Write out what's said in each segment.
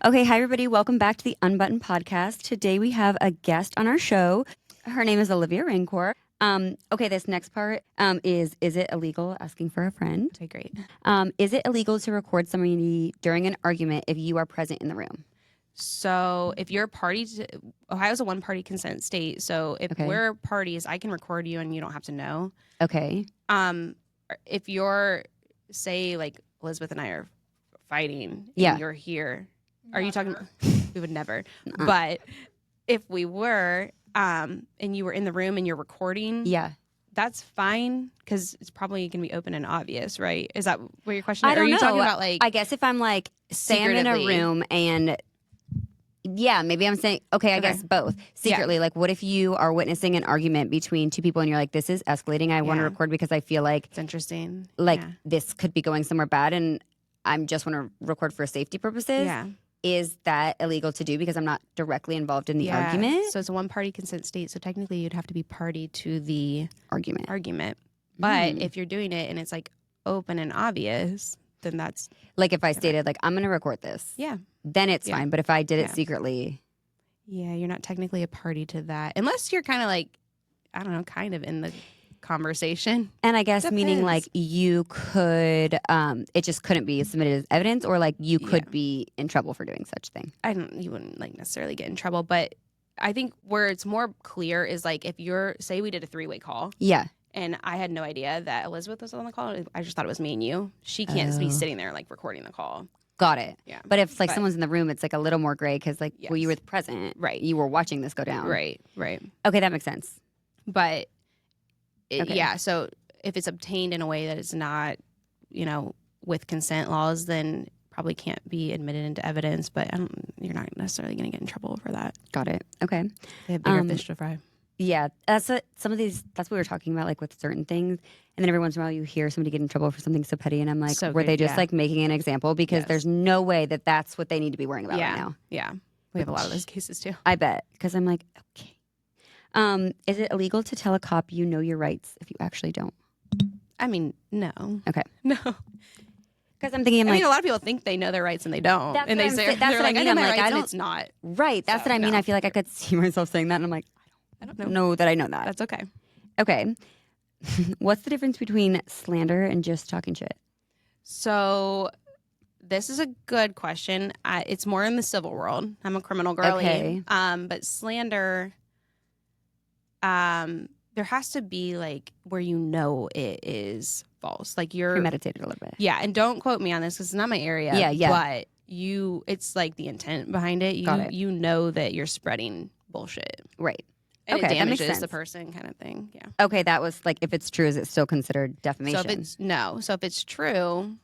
Okay, hi everybody. Welcome back to the Unbuttoned podcast. Today we have a guest on our show. Her name is Olivia Rancour. Okay, this next part is it illegal asking for a friend? Okay, great. Is it illegal to record somebody during an argument if you are present in the room? So if you're a party, Ohio's a one-party consent state. So if we're parties, I can record you and you don't have to know. Okay. If you're, say, like Elizabeth and I are fighting Yeah. and you're here, are you talking about? We would never. But if we were, and you were in the room and you're recording, Yeah. that's fine because it's probably going to be open and obvious, right? Is that what your question is? I don't Are you know. talking about like? I guess if I'm like standing in a room and yeah, maybe I'm saying, okay, I guess both. Secretly, like what if you are witnessing an argument between two people and you're like, this is escalating. I want to record because I feel like it's interesting. Like this could be going somewhere bad and I'm just want to record for safety purposes. Yeah. Is that illegal to do because I'm not directly involved in the argument? So it's a one-party consent state. So technically you'd have to be party to the argument. But if you're doing it and it's like open and obvious, then that's... Like if I stated like, I'm going to record this. Yeah. Then it's fine. But if I did it secretly. Yeah, you're not technically a party to that. Unless you're kind of like, I don't know, kind of in the conversation. And I guess meaning like you could, it just couldn't be submitted as evidence or like you could be in trouble for doing such thing. You wouldn't like necessarily get in trouble. But I think where it's more clear is like if you're, say we did a 3-way call. Yeah. And I had no idea that Elizabeth was on the call. I just thought it was me and you. She can't be sitting there like recording the call. Got it. Yeah. But if like someone's in the room, it's like a little more gray because like, well, you were present. Right. You were watching this go down. Right. Okay, that makes sense. But yeah, so if it's obtained in a way that is not, with consent laws, then probably can't be admitted into evidence. But you're not necessarily going to get in trouble for that. Got it. Okay. They have bigger fish to fry. Yeah, that's what we were talking about, like with certain things. And then every once in a while you hear somebody get in trouble for something so petty. And I'm like, were they just like making an example? Because there's no way that that's what they need to be worrying about right now. Yeah. We have a lot of those cases too. I bet. Because I'm like, okay. Is it illegal to tell a cop you know your rights if you actually don't? I mean, no. Okay. No. Because I'm thinking, I mean, a lot of people think they know their rights and they don't. And they say, they're like, I know my rights and it's not. Right. That's what I mean. I feel like I could see myself saying that. And I'm like, I don't know that I know that. That's okay. Okay. What's the difference between slander and just talking shit? So this is a good question. It's more in the civil world. I'm a criminal girly. Okay. But slander, there has to be like where it is false. Like you're premeditated a little bit. Yeah, and don't quote me on this because it's not my area. Yeah. But it's like the intent behind it. You know that you're spreading bullshit. Right. And okay, it damages that makes sense. the person kind of thing. Yeah. Okay, that was like, if it's true, is it still considered defamation? So if it's true,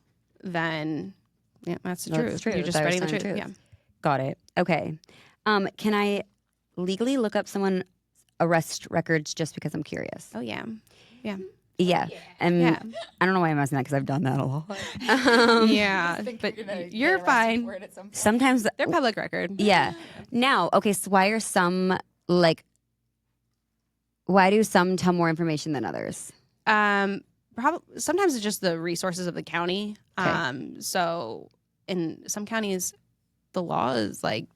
then that's the truth. It's true. You're just spreading the truth. Yeah. Got it. Okay. Can I legally look up someone's arrest records just because I'm curious? Oh yeah. Yeah. Yeah. And I don't know why I'm asking that because I've done that a lot. Yeah. But you're fine. Sometimes they're public record. Yeah. Now, okay, so why do some tell more information than others? Probably sometimes it's just the resources of the county. Okay. So in some counties, the law is like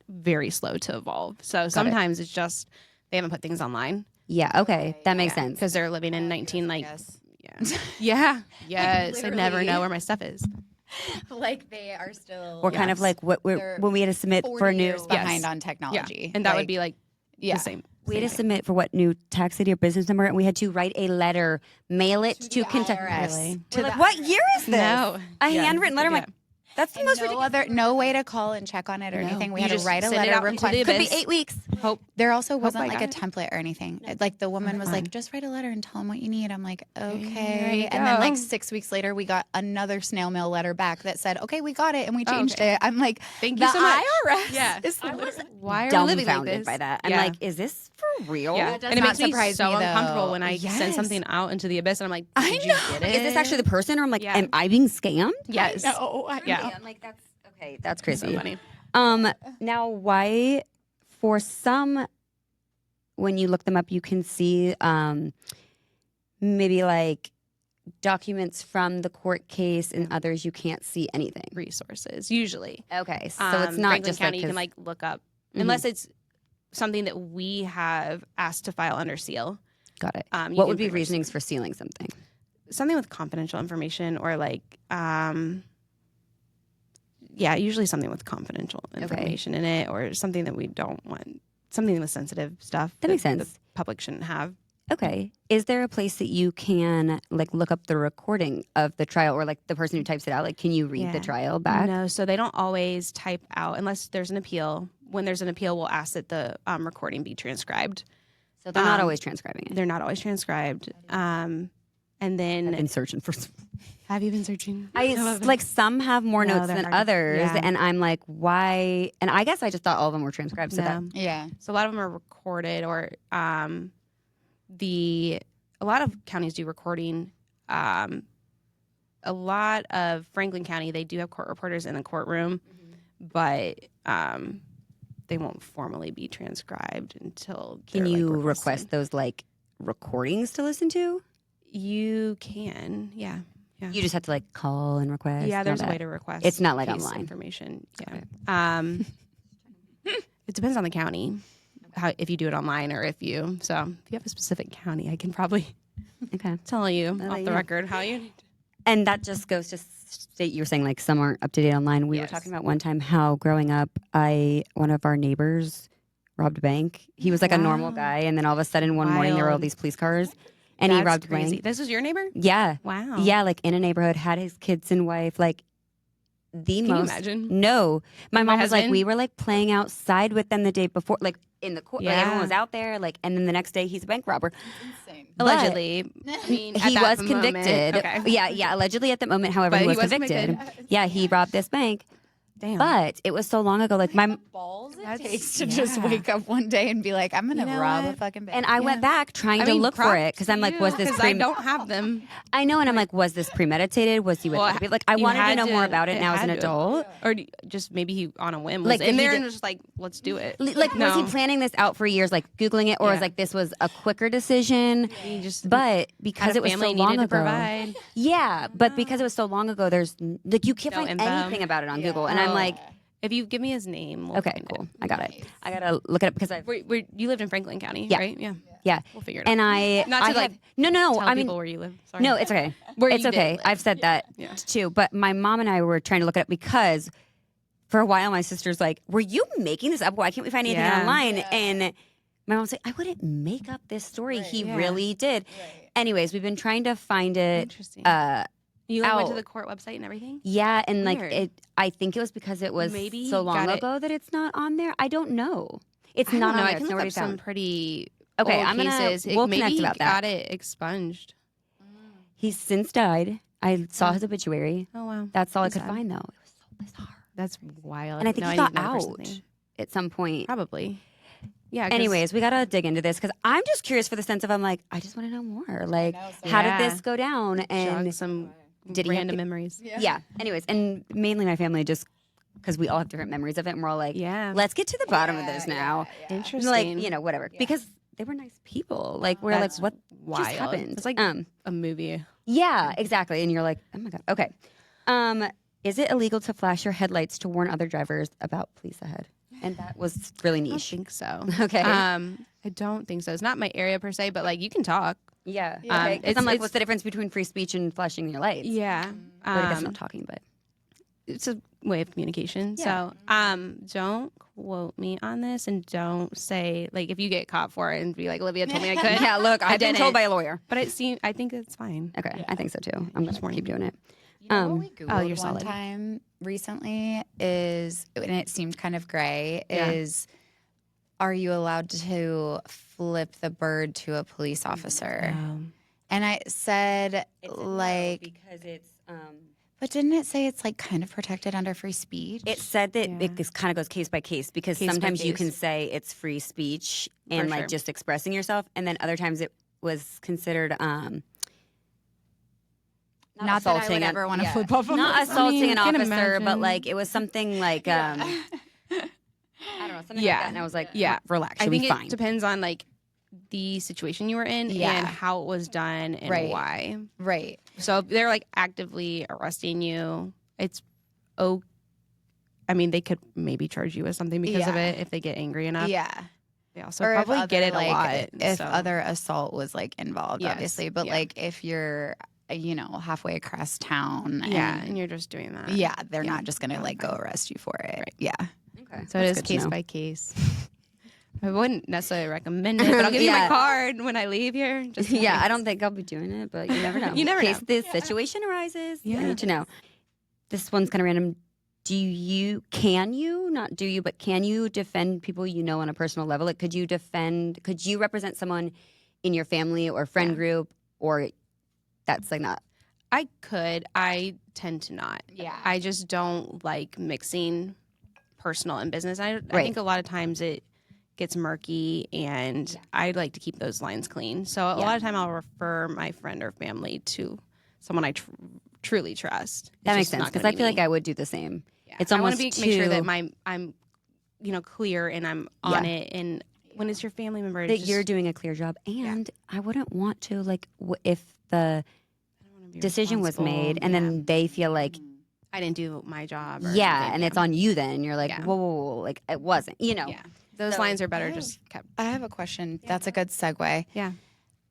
very slow to evolve. So sometimes it's just they haven't put things online. Yeah. Okay, that makes sense because they're living in 19 yeah. Yes, I never know where my stuff is. Like they are still. We're kind of like when we had to submit for a new behind on technology, yeah. And that would be like the same. We had to submit for what new tax ID or business number, and we had to write a letter, mail it to Kentucky. Really? We're like, what year is this? No, a handwritten letter. I'm like, that's the most ridiculous. No way to call and check on it or anything. We had to write a letter. Request. Could be 8 weeks. There also wasn't like a template or anything. Like the woman was like, just write a letter and tell them what you need. I'm like, okay. And then like 6 weeks later, we got another snail mail letter back that said, okay, we got it and we changed it. I'm like, thank you so much. IRS. Yeah. Why are we living like this? By that? I'm like, is this for real? Yeah. And it makes me so uncomfortable when I send something out into the abyss and I'm like, did you get it? Is this actually the person? Or I'm like, am I being scammed? Yes. No. Yeah. I'm like, okay, that's crazy. So funny. Now, why, for some, when you look them up, you can see maybe like documents from the court case, and others you can't see anything. Resources, usually. Okay, so it's not Franklin just County, like you can look up, unless it's something that we have asked to file under seal. Got it. What would be reasonings for sealing something? Something with confidential information, or usually something with confidential information in it, or something that we don't want, something with sensitive stuff that makes sense. The public shouldn't have. Okay. Is there a place that you can look up the recording of the trial, or the person who types it out? Can you read the trial back? No, so they don't always type out unless there's an appeal. When there's an appeal, we'll ask that the recording be transcribed. So they're not always transcribing it. They're not always transcribed. And then I've been searching for. Have you been searching? Some have more notes than others, and I'm like, why? And I guess I just thought all of them were transcribed. So so a lot of them are recorded, or a lot of counties do recording. A lot of Franklin County, they do have court reporters in the courtroom, but they won't formally be transcribed until. Can you request those recordings to listen to? You can, yeah. You just have to call and request. Yeah, there's a way to request. It's not online information. Yeah. It depends on the county. If you do it online, or if you have a specific county, I can probably tell you off the record how you need to. And that just goes to state, you were saying some aren't up to date online. We were talking about one time how growing up, one of our neighbors robbed a bank. He was a normal guy, and then all of a sudden one morning there were all these police cars, and he robbed a bank. This was your neighbor? Yeah. Wow. Yeah, in a neighborhood, had his kids and wife, Can you imagine? No. My mom was husband? we were playing outside with them the day before, in the court. Everyone was out there, and then the next day he's a bank robber. Insane. Allegedly. He was convicted. Okay. Yeah, allegedly at the moment, however, he was convicted. Yeah, he robbed this bank. Damn. But it was so long ago, my balls it takes to just wake up one day and be like, I'm gonna rob a fucking bank. And I went back trying to look for it because I'm was this? I don't have them. I know, and I'm was this premeditated? Was he with? I wanted to know more about it now as an adult, or just maybe he on a whim was in there and was just let's do it. Was he planning this out for years, googling it, or was this was a quicker decision? But because it was so long ago, but because it was so long ago, there's you can't find anything about it on Google, and I'm if you give me his name, we'll okay, cool. I got it. I gotta look it up because you lived in Franklin County, right? Yeah, we'll figure it out. And no. Tell people where you live. Sorry. No, it's okay. It's okay. I've said that too. But my mom and I were trying to look it up because for a while my sister's were you making this up? Why can't we find anything online? And my mom's I wouldn't make up this story. He really did. Right. Anyways, we've been trying to find it. Interesting. You went to the court website and everything? Yeah, and I think it was because it was so long ago that it's not on there. I don't know. It's not on there. I can look up some pretty old cases. We'll connect about that. Got it expunged. He's since died. I saw his obituary. Oh, wow. That's all I could find, though. It was so bizarre. That's wild. And I think he got out at some point. Probably. Yeah. Anyways, we got to dig into this because I'm just curious for the sense of I just want to know more. How did this go down? And some did random memories. Yeah. Anyways, and mainly my family just because we all have different memories of it, and we're all let's get to the bottom of this now. Interesting. Whatever. Yeah. Because they were nice people. We're what wild. Just happened? It's a movie. Yeah, exactly. And you're oh my God. Okay. Is it illegal to flash your headlights to warn other drivers about police ahead? And that was really niche. I don't think so. Okay. I don't think so. It's not my area per se, but you can talk. Yeah. Okay. I'm what's the difference between free speech and flashing your lights? Yeah. I guess not talking, but it's a way of communication. Yeah. So don't quote me on this, and don't say if you get caught for it and be Olivia told me I could. Yeah, look, I've been told by a lawyer. But I think it's fine. Okay. Yeah. I think so too. I'm just keep doing it. What we Googled one time recently is, and it seemed kind of gray, is are you allowed to flip the bird to a police officer? And I said because it's but didn't it say it's kind of protected under free speech? It said that it kind of goes case by case because sometimes you can say it's free speech and just expressing yourself, and then other times it was considered not that I would ever want to flip off a not assaulting an officer, but it was something I don't know, something like that. And I was relax. I think it depends on the situation you were in and how it was done and why. Right. So if they're like actively arresting you, it's I mean, they could maybe charge you with something because of it if they get angry enough. Yeah. They also probably get it a lot. If other assault was like involved, obviously. But like if you're, halfway across town. And you're just doing that. Yeah. They're not just going to like go arrest you for it. Right. Yeah. Okay. So it is case by case. I wouldn't necessarily recommend it, but I'll give you my card when I leave here. Just I don't think I'll be doing it, but you never know. You never know. In case this situation arises, I need to know. This one's kind of random. Can you defend people you know on a personal level? Like, could you represent someone in your family or friend group, or that's like not? I could. I tend to not. Yeah. I just don't like mixing personal and business. I think a lot of times it gets murky, and I'd like to keep those lines clean. So a lot of time I'll refer my friend or family to someone I truly trust. That makes sense, because I feel like I would do the same. Yeah. It's almost make sure that I'm clear and I'm on it. And when it's your family member, that you're doing a clear job. And I wouldn't want to if the decision was made and then they feel like I didn't do my job. And it's on you. Then you're like, whoa, like it wasn't. Yeah. Those lines are better just kept. I have a question. That's a good segue. Yeah.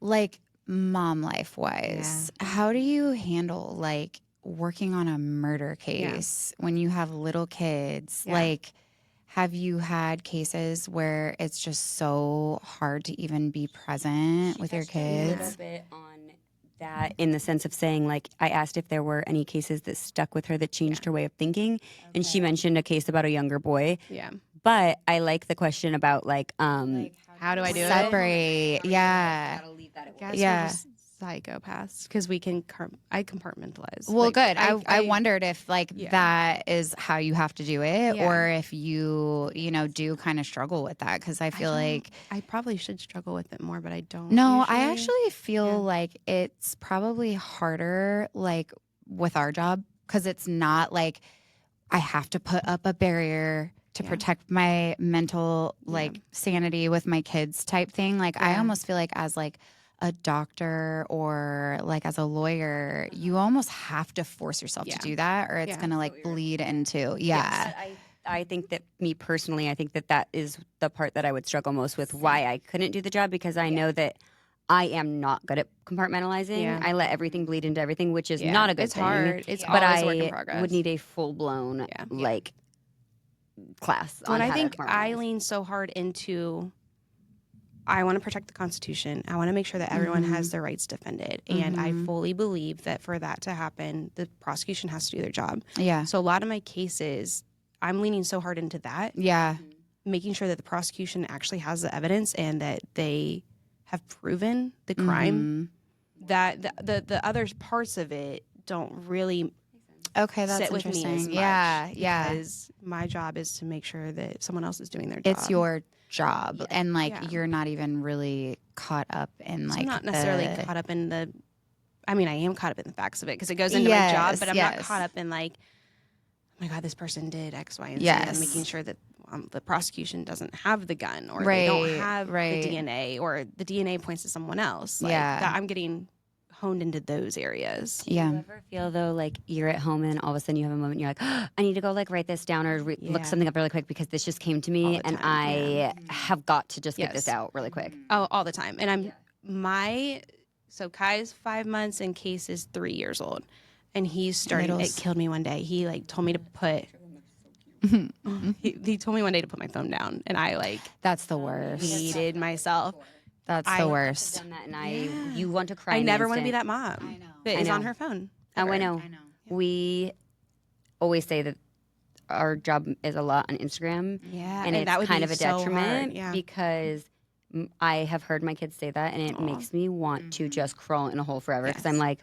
Like mom life wise, how do you handle like working on a murder case when you have little kids? Like, have you had cases where it's just so hard to even be present with your kids? A little bit on that, in the sense of saying, like, I asked if there were any cases that stuck with her that changed her way of thinking, and she mentioned a case about a younger boy. Yeah. But I like the question about like how do I do it? Separate. Yeah. Gotta leave that away. Yeah. Psychopaths, because I compartmentalize. Well, good. I wondered if like that is how you have to do it, or if you do kind of struggle with that, because I feel like I probably should struggle with it more, but I don't. No, usually. I actually feel like it's probably harder like with our job, because it's not like I have to put up a barrier to protect my mental like sanity with my kids type thing. Like I almost feel like as like a doctor or like as a lawyer, you almost have to force yourself to do that, or it's gonna like bleed into I think that me personally, I think that is the part that I would struggle most with, why I couldn't do the job, because I know that I am not good at compartmentalizing. I let everything bleed into everything, which is not a good thing. Hard. It's but always a work in progress. I would need a full blown like class. And I think I lean so hard into, I want to protect the Constitution. I want to make sure that everyone has their rights defended. And I fully believe that for that to happen, the prosecution has to do their job. Yeah. So a lot of my cases, I'm leaning so hard into that. Yeah. Making sure that the prosecution actually has the evidence and that they have proven the crime. That the other parts of it don't really that's sit with interesting. me as much. Yeah. Because my job is to make sure that someone else is doing their job. It's your job, and like you're not even really caught up in like. I'm not necessarily caught up in the. I mean, I am caught up in the facts of it because it goes into my job, but I'm not caught up in like, oh my God, this person did X, Y, and Z, and making sure that the prosecution doesn't have the gun, or they don't have the DNA, or the DNA points to someone else. Like, that I'm getting honed into those areas. Do you ever feel though like you're at home and all of a sudden you have a moment and you're like, oh, I need to go like write this down or look something up really quick because this just came to me and I have got to just get this out really quick? Oh, all the time. And so Kai's 5 months and Case is 3 years old, and he's starting. It killed me one day. He like told me to put. He told me one day to put my phone down, and I like. That's the worst. Hated myself. That's the worst. Done that and you want to cry. I never want to be that mom that is on her phone. Oh, I know. We always say that our job is a lot on Instagram. Yeah, and it's that would kind be of a so detriment hard, because I have heard my kids say that, and it makes me want to just crawl in a hole forever because I'm like.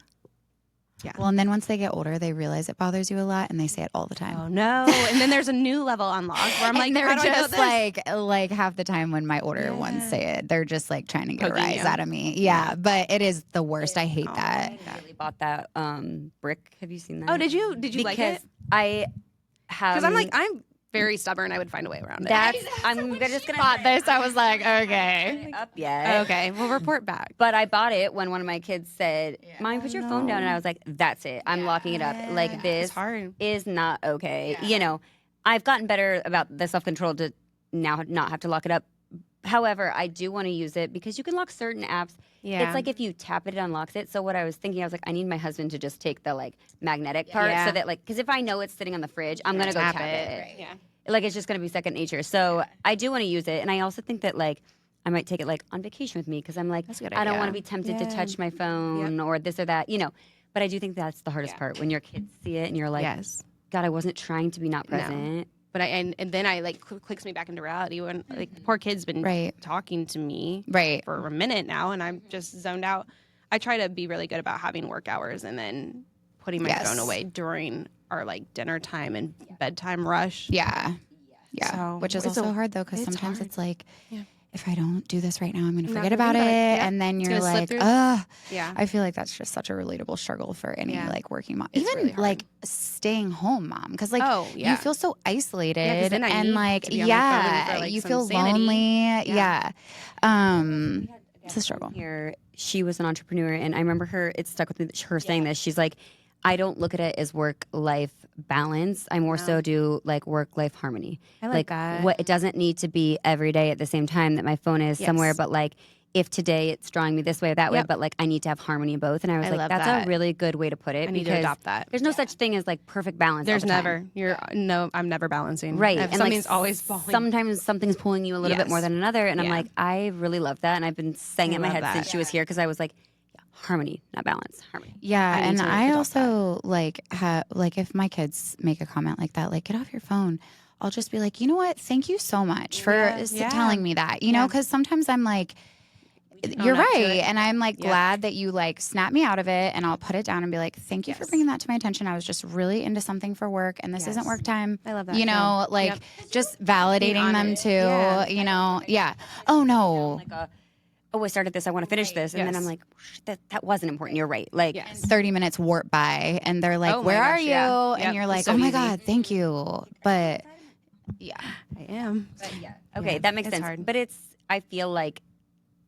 Yeah. Well, and then once they get older, they realize it bothers you a lot, and they say it all the time. Oh no! And then there's a new level unlocked where I'm like, they're how do just I know this? like half the time when my older ones say it, they're just like trying to get a rise out of me. Yeah, but it is the worst. I hate that. I really bought that brick. Have you seen that? Oh, did you like it? I have. Because I'm very stubborn. I would find a way around it. I'm just gonna Bought this. I was like, okay. up yet. Okay, we'll report back. But I bought it when one of my kids said, "Mommy, put your phone down," and I was like, "That's it. I'm locking it up. Like this is not okay." You know, I've gotten better about the self-control to now not have to lock it up. However, I do want to use it because you can lock certain apps. Yeah. It's like if you tap it, it unlocks it. So what I was thinking, I was like, I need my husband to just take the like magnetic part so that like, because if I know it's sitting on the fridge, I'm gonna go tap it. Right. Yeah. Like it's just gonna be second nature. So I do want to use it, and I also think that like I might take it like on vacation with me because I'm like I don't want to be tempted to touch my phone or this or that, you know. But I do think that's the hardest part when your kids see it and you're like, God, I wasn't trying to be not present. No. But and then I like clicks me back into reality when like the poor kid's been talking to me for a minute now, and I'm just zoned out. I try to be really good about having work hours and then putting my phone away during our like dinner time and bedtime rush. Yeah. So, which is also hard though, because sometimes it's like, if I don't do this right now, I'm going to forget about it. And then you're like, ugh. Yeah. I feel like that's just such a relatable struggle for any like working mom. Even really like staying home mom. Because like you feel so isolated and like, you feel lonely. Yeah. It's a struggle. Here, she was an entrepreneur, and I remember it stuck with me, her saying this. She's like, I don't look at it as work-life balance. I more so do like work-life harmony. I like that. It doesn't need to be every day at the same time that my phone is somewhere, but like if today it's drawing me this way or that way, but like I need to have harmony in both. And I was like, that's a really good way to put it. I need to adopt that. There's no such thing as like perfect balance. There's never. I'm never balancing. Right. And something's always falling. Sometimes something's pulling you a little bit more than another. And I'm like, I really love that. And I've been saying it in my head since she was here because I was like, harmony, not balance. Harmony. Yeah, and I also like if my kids make a comment like that, like get off your phone, I'll just be like, you know what? Thank you so much for telling me that. You know, because sometimes I'm like, you're right, and I'm like glad that you like snap me out of it, and I'll put it down and be like, thank you for bringing that to my attention. I was just really into something for work, and this isn't work time. I love that. You know, like just validating them too. You know, Oh no. I started this, I want to finish this. And then I'm like, that wasn't important. You're right. Like 30 minutes warp by and they're like, where are you? And you're like, oh my God, thank you. But I am. But okay, that makes sense. Hard. But I feel like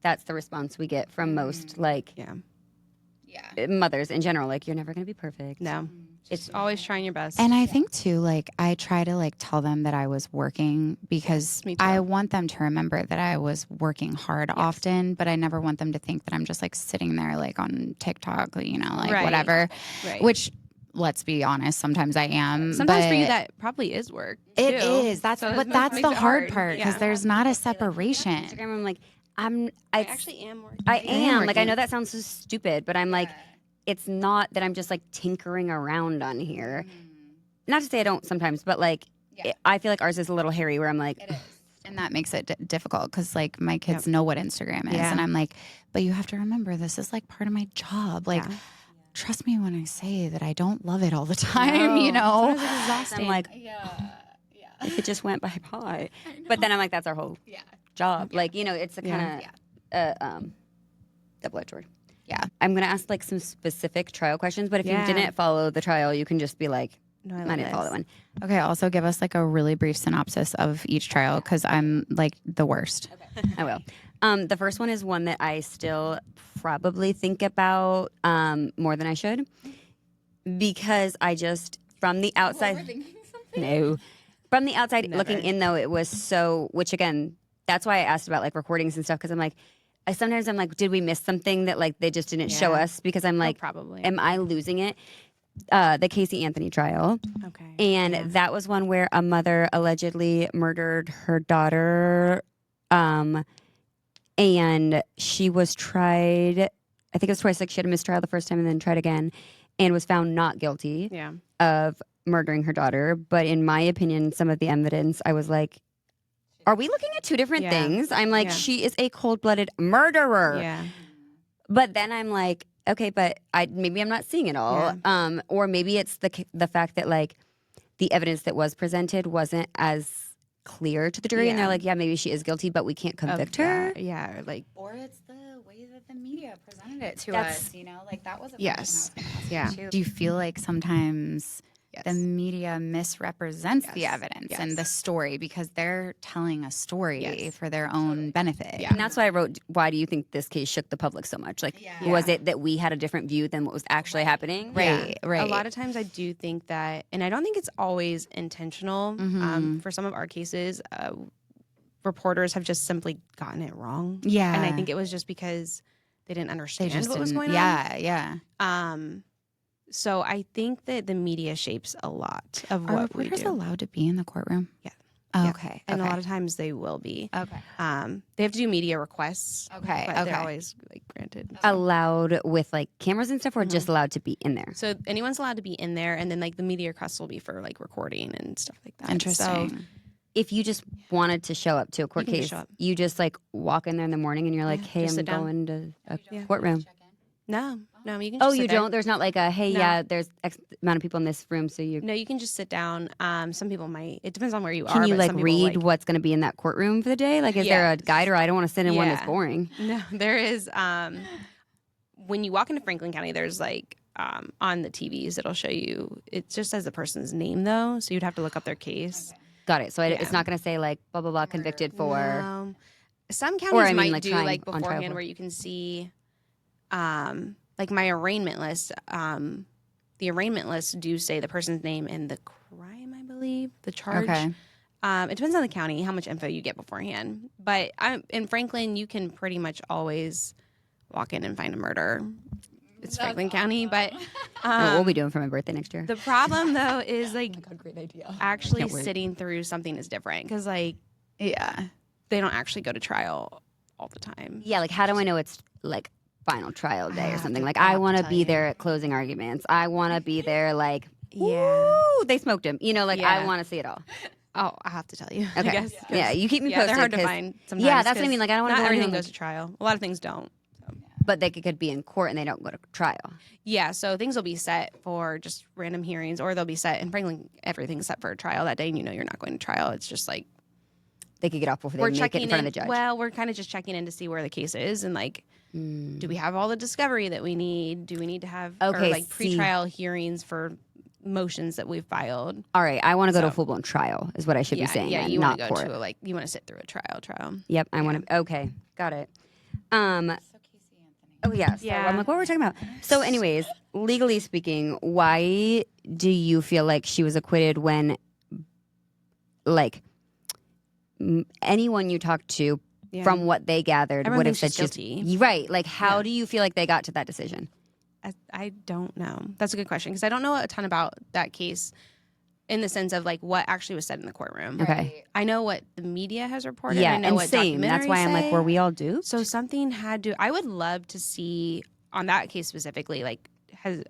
that's the response we get from most like mothers in general. Like, you're never going to be perfect. No. It's always trying your best. And I think too, like I try to like tell them that I was working because I want them to remember that I was working hard often, but I never want them to think that I'm just like sitting there like on TikTok, you know, like whatever, which let's be honest, sometimes I am. Sometimes for you that probably is work. Too. It is. That's the hard part because there's not a separation. Instagram, I'm like, I actually am working. I am. Like, I know that sounds so stupid, but I'm like, it's not that I'm just like tinkering around on here. Not to say I don't sometimes, but like I feel like ours is a little hairy where I'm like, it is. And that makes it difficult because like my kids know what Instagram is. And I'm like, but you have to remember this is like part of my job. Like, trust me when I say that I don't love it all the time, you know? It's exhausting. I'm like, if it just went by. But then I'm like, that's our whole job. Like, you know, it's a kind of double-edged sword. Yeah. I'm going to ask like some specific trial questions, but if you didn't follow the trial, you can just be like, no, I didn't follow that one. Okay, also give us like a really brief synopsis of each trial because I'm like the worst. Okay. I will. The first one is one that I still probably think about more than I should because I just, from the outside, from the outside looking in though, it was so, which again, that's why I asked about like recordings and stuff because I'm like, sometimes I'm like, did we miss something that like they just didn't show us? Because I'm like, probably. Am I losing it? The Casey Anthony trial. Okay. And that was one where a mother allegedly murdered her daughter. And she was tried, I think it was twice, like she had a mistrial the first time and then tried again and was found not guilty of murdering her daughter. But in my opinion, some of the evidence, I was like, are we looking at two different things? I'm like, she is a cold-blooded murderer. Yeah. But then I'm like, okay, but maybe I'm not seeing it all. Yeah. Or maybe it's the fact that like the evidence that was presented wasn't as clear to the jury, and they're like, yeah, maybe she is guilty, but we can't convict her. Yeah, like, or it's the way that the media presented it to us. You know, like that was a yes, yeah. Do you feel like sometimes the media misrepresents the evidence and the story because they're telling a story for their own benefit. Yeah. And that's why I wrote, why do you think this case shook the public so much? Like, was it that we had a different view than what was actually happening? Right. A lot of times I do think that, and I don't think it's always intentional. For some of our cases, reporters have just simply gotten it wrong. Yeah. And I think it was just because they didn't understand what was going on. Yeah. So I think that the media shapes a lot of Are what we reporters do. allowed to be in the courtroom? Yeah. Oh, Yeah. okay. And a lot of times they will be. Okay. They have to do media requests. Okay. But they're always like granted. Allowed with like cameras and stuff, or just allowed to be in there? So anyone's allowed to be in there, and then like the media requests will be for like recording and stuff like that. Interesting. So, if you just wanted to show up to a court You can just case, show up. you just like walk in there in the morning and you're like, hey, just I'm sit down. going to a courtroom. no, you can just Oh, sit you there. don't? There's not like a, hey, No. yeah, there's X amount of people in this room, so you... No, you can just sit down. Some people might. It depends on where you are. Can you but like some people, read like, what's going to be in that courtroom for the day? Like, is there a guide, or I don't want to sit in one that's boring? No, there is. When you walk into Franklin County, there's like on the TVs, it'll show you. It just says the person's name though, so you'd have to look up their case. Got it. So it's not going to say like blah blah blah convicted for. Some counties Or, I mean, might like, do trying like on trial beforehand for. where you can see, like my arraignment list. The arraignment list do say the person's name and the crime, I believe, the charge. Okay. It depends on the county how much info you get beforehand. But in Franklin, you can pretty much always walk in and find a murder. It's Franklin County, but What we'll be doing for my birthday next year. the problem though is like Great idea. actually Can't wait. sitting through something is different because like Yeah. they don't actually go to trial all the time. Yeah, like how do I know it's like final trial day or something? Like I'll I have to want to tell be you. there at closing arguments. I want to be there like, Yeah. woo, they smoked him. You know, like I Yeah. want to see it all. Oh, I have to tell you. Okay. I guess. Yeah, you keep me Yeah, posted. they're hard to 'cause- find sometimes. Yeah, that's what I 'cause mean. Like I don't want to not go in everything there, goes to trial. A lot of things don't. but they could be in court and they don't go to trial. Yeah, so things will be set for just random hearings, or they'll be set in Franklin. Everything's set for a trial that day, and you know you're not going to trial. It's just like They could get off before we're they make it checking in front of the judge. Well, we're kind of just checking in to see where the case is, and like, do we have all the discovery that we need? Do we need to have Okay, or like see. pretrial hearings for motions that we've filed? All right, I want to go to a So- full blown trial. Is what I should be saying. Yeah, and you not want to go court. to you want to sit through a trial. Yep, I want to. Okay, got it. Oh yeah. So Yeah. I'm like, what were we talking about? So, anyways, legally speaking, why do you feel like she was acquitted when, like, anyone you talked to, Yeah. from what they gathered, Everyone would have thinks said she's she's guilty. right? Like, how Yeah. do you feel like they got to that decision? I don't know. That's a good question because I don't know a ton about that case in the sense of like what actually was said in the courtroom. Okay. I know what the media has reported. Yeah, I know and what same. That's why I'm like, were we all duped? So something had to. I would love to see on that case specifically. Like,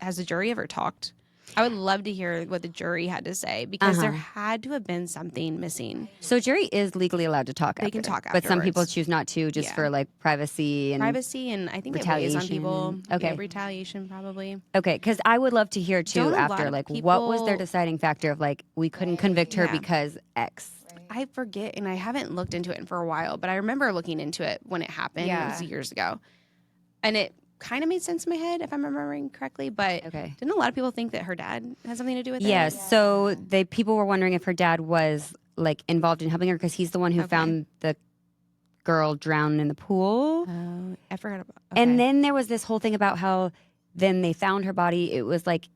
has the jury ever talked? I would love to hear what the jury had to say because there had to have been something missing. So jury is legally allowed to talk. They can talk but some people afterwards. choose not to, just Yeah. for like privacy and Privacy and I think it weighs on people. Retaliation. Okay. Yeah, retaliation probably. Okay, because I would love to hear too Don't a lot after, of like, what was their people- deciding factor of like we couldn't convict her Yeah. because X. I forget, and I haven't looked into it for a while, but I remember looking into it when it happened. It was years ago. And it kind of made sense in my head, if I'm remembering correctly. But Okay. didn't a lot of people think that her dad had something to do with it? Yeah, so people were wondering if her dad was like involved in helping her because he's the one who Okay. found the girl drowned in the pool. Oh, I forgot about And then there was this whole thing about how then they found her body. It was like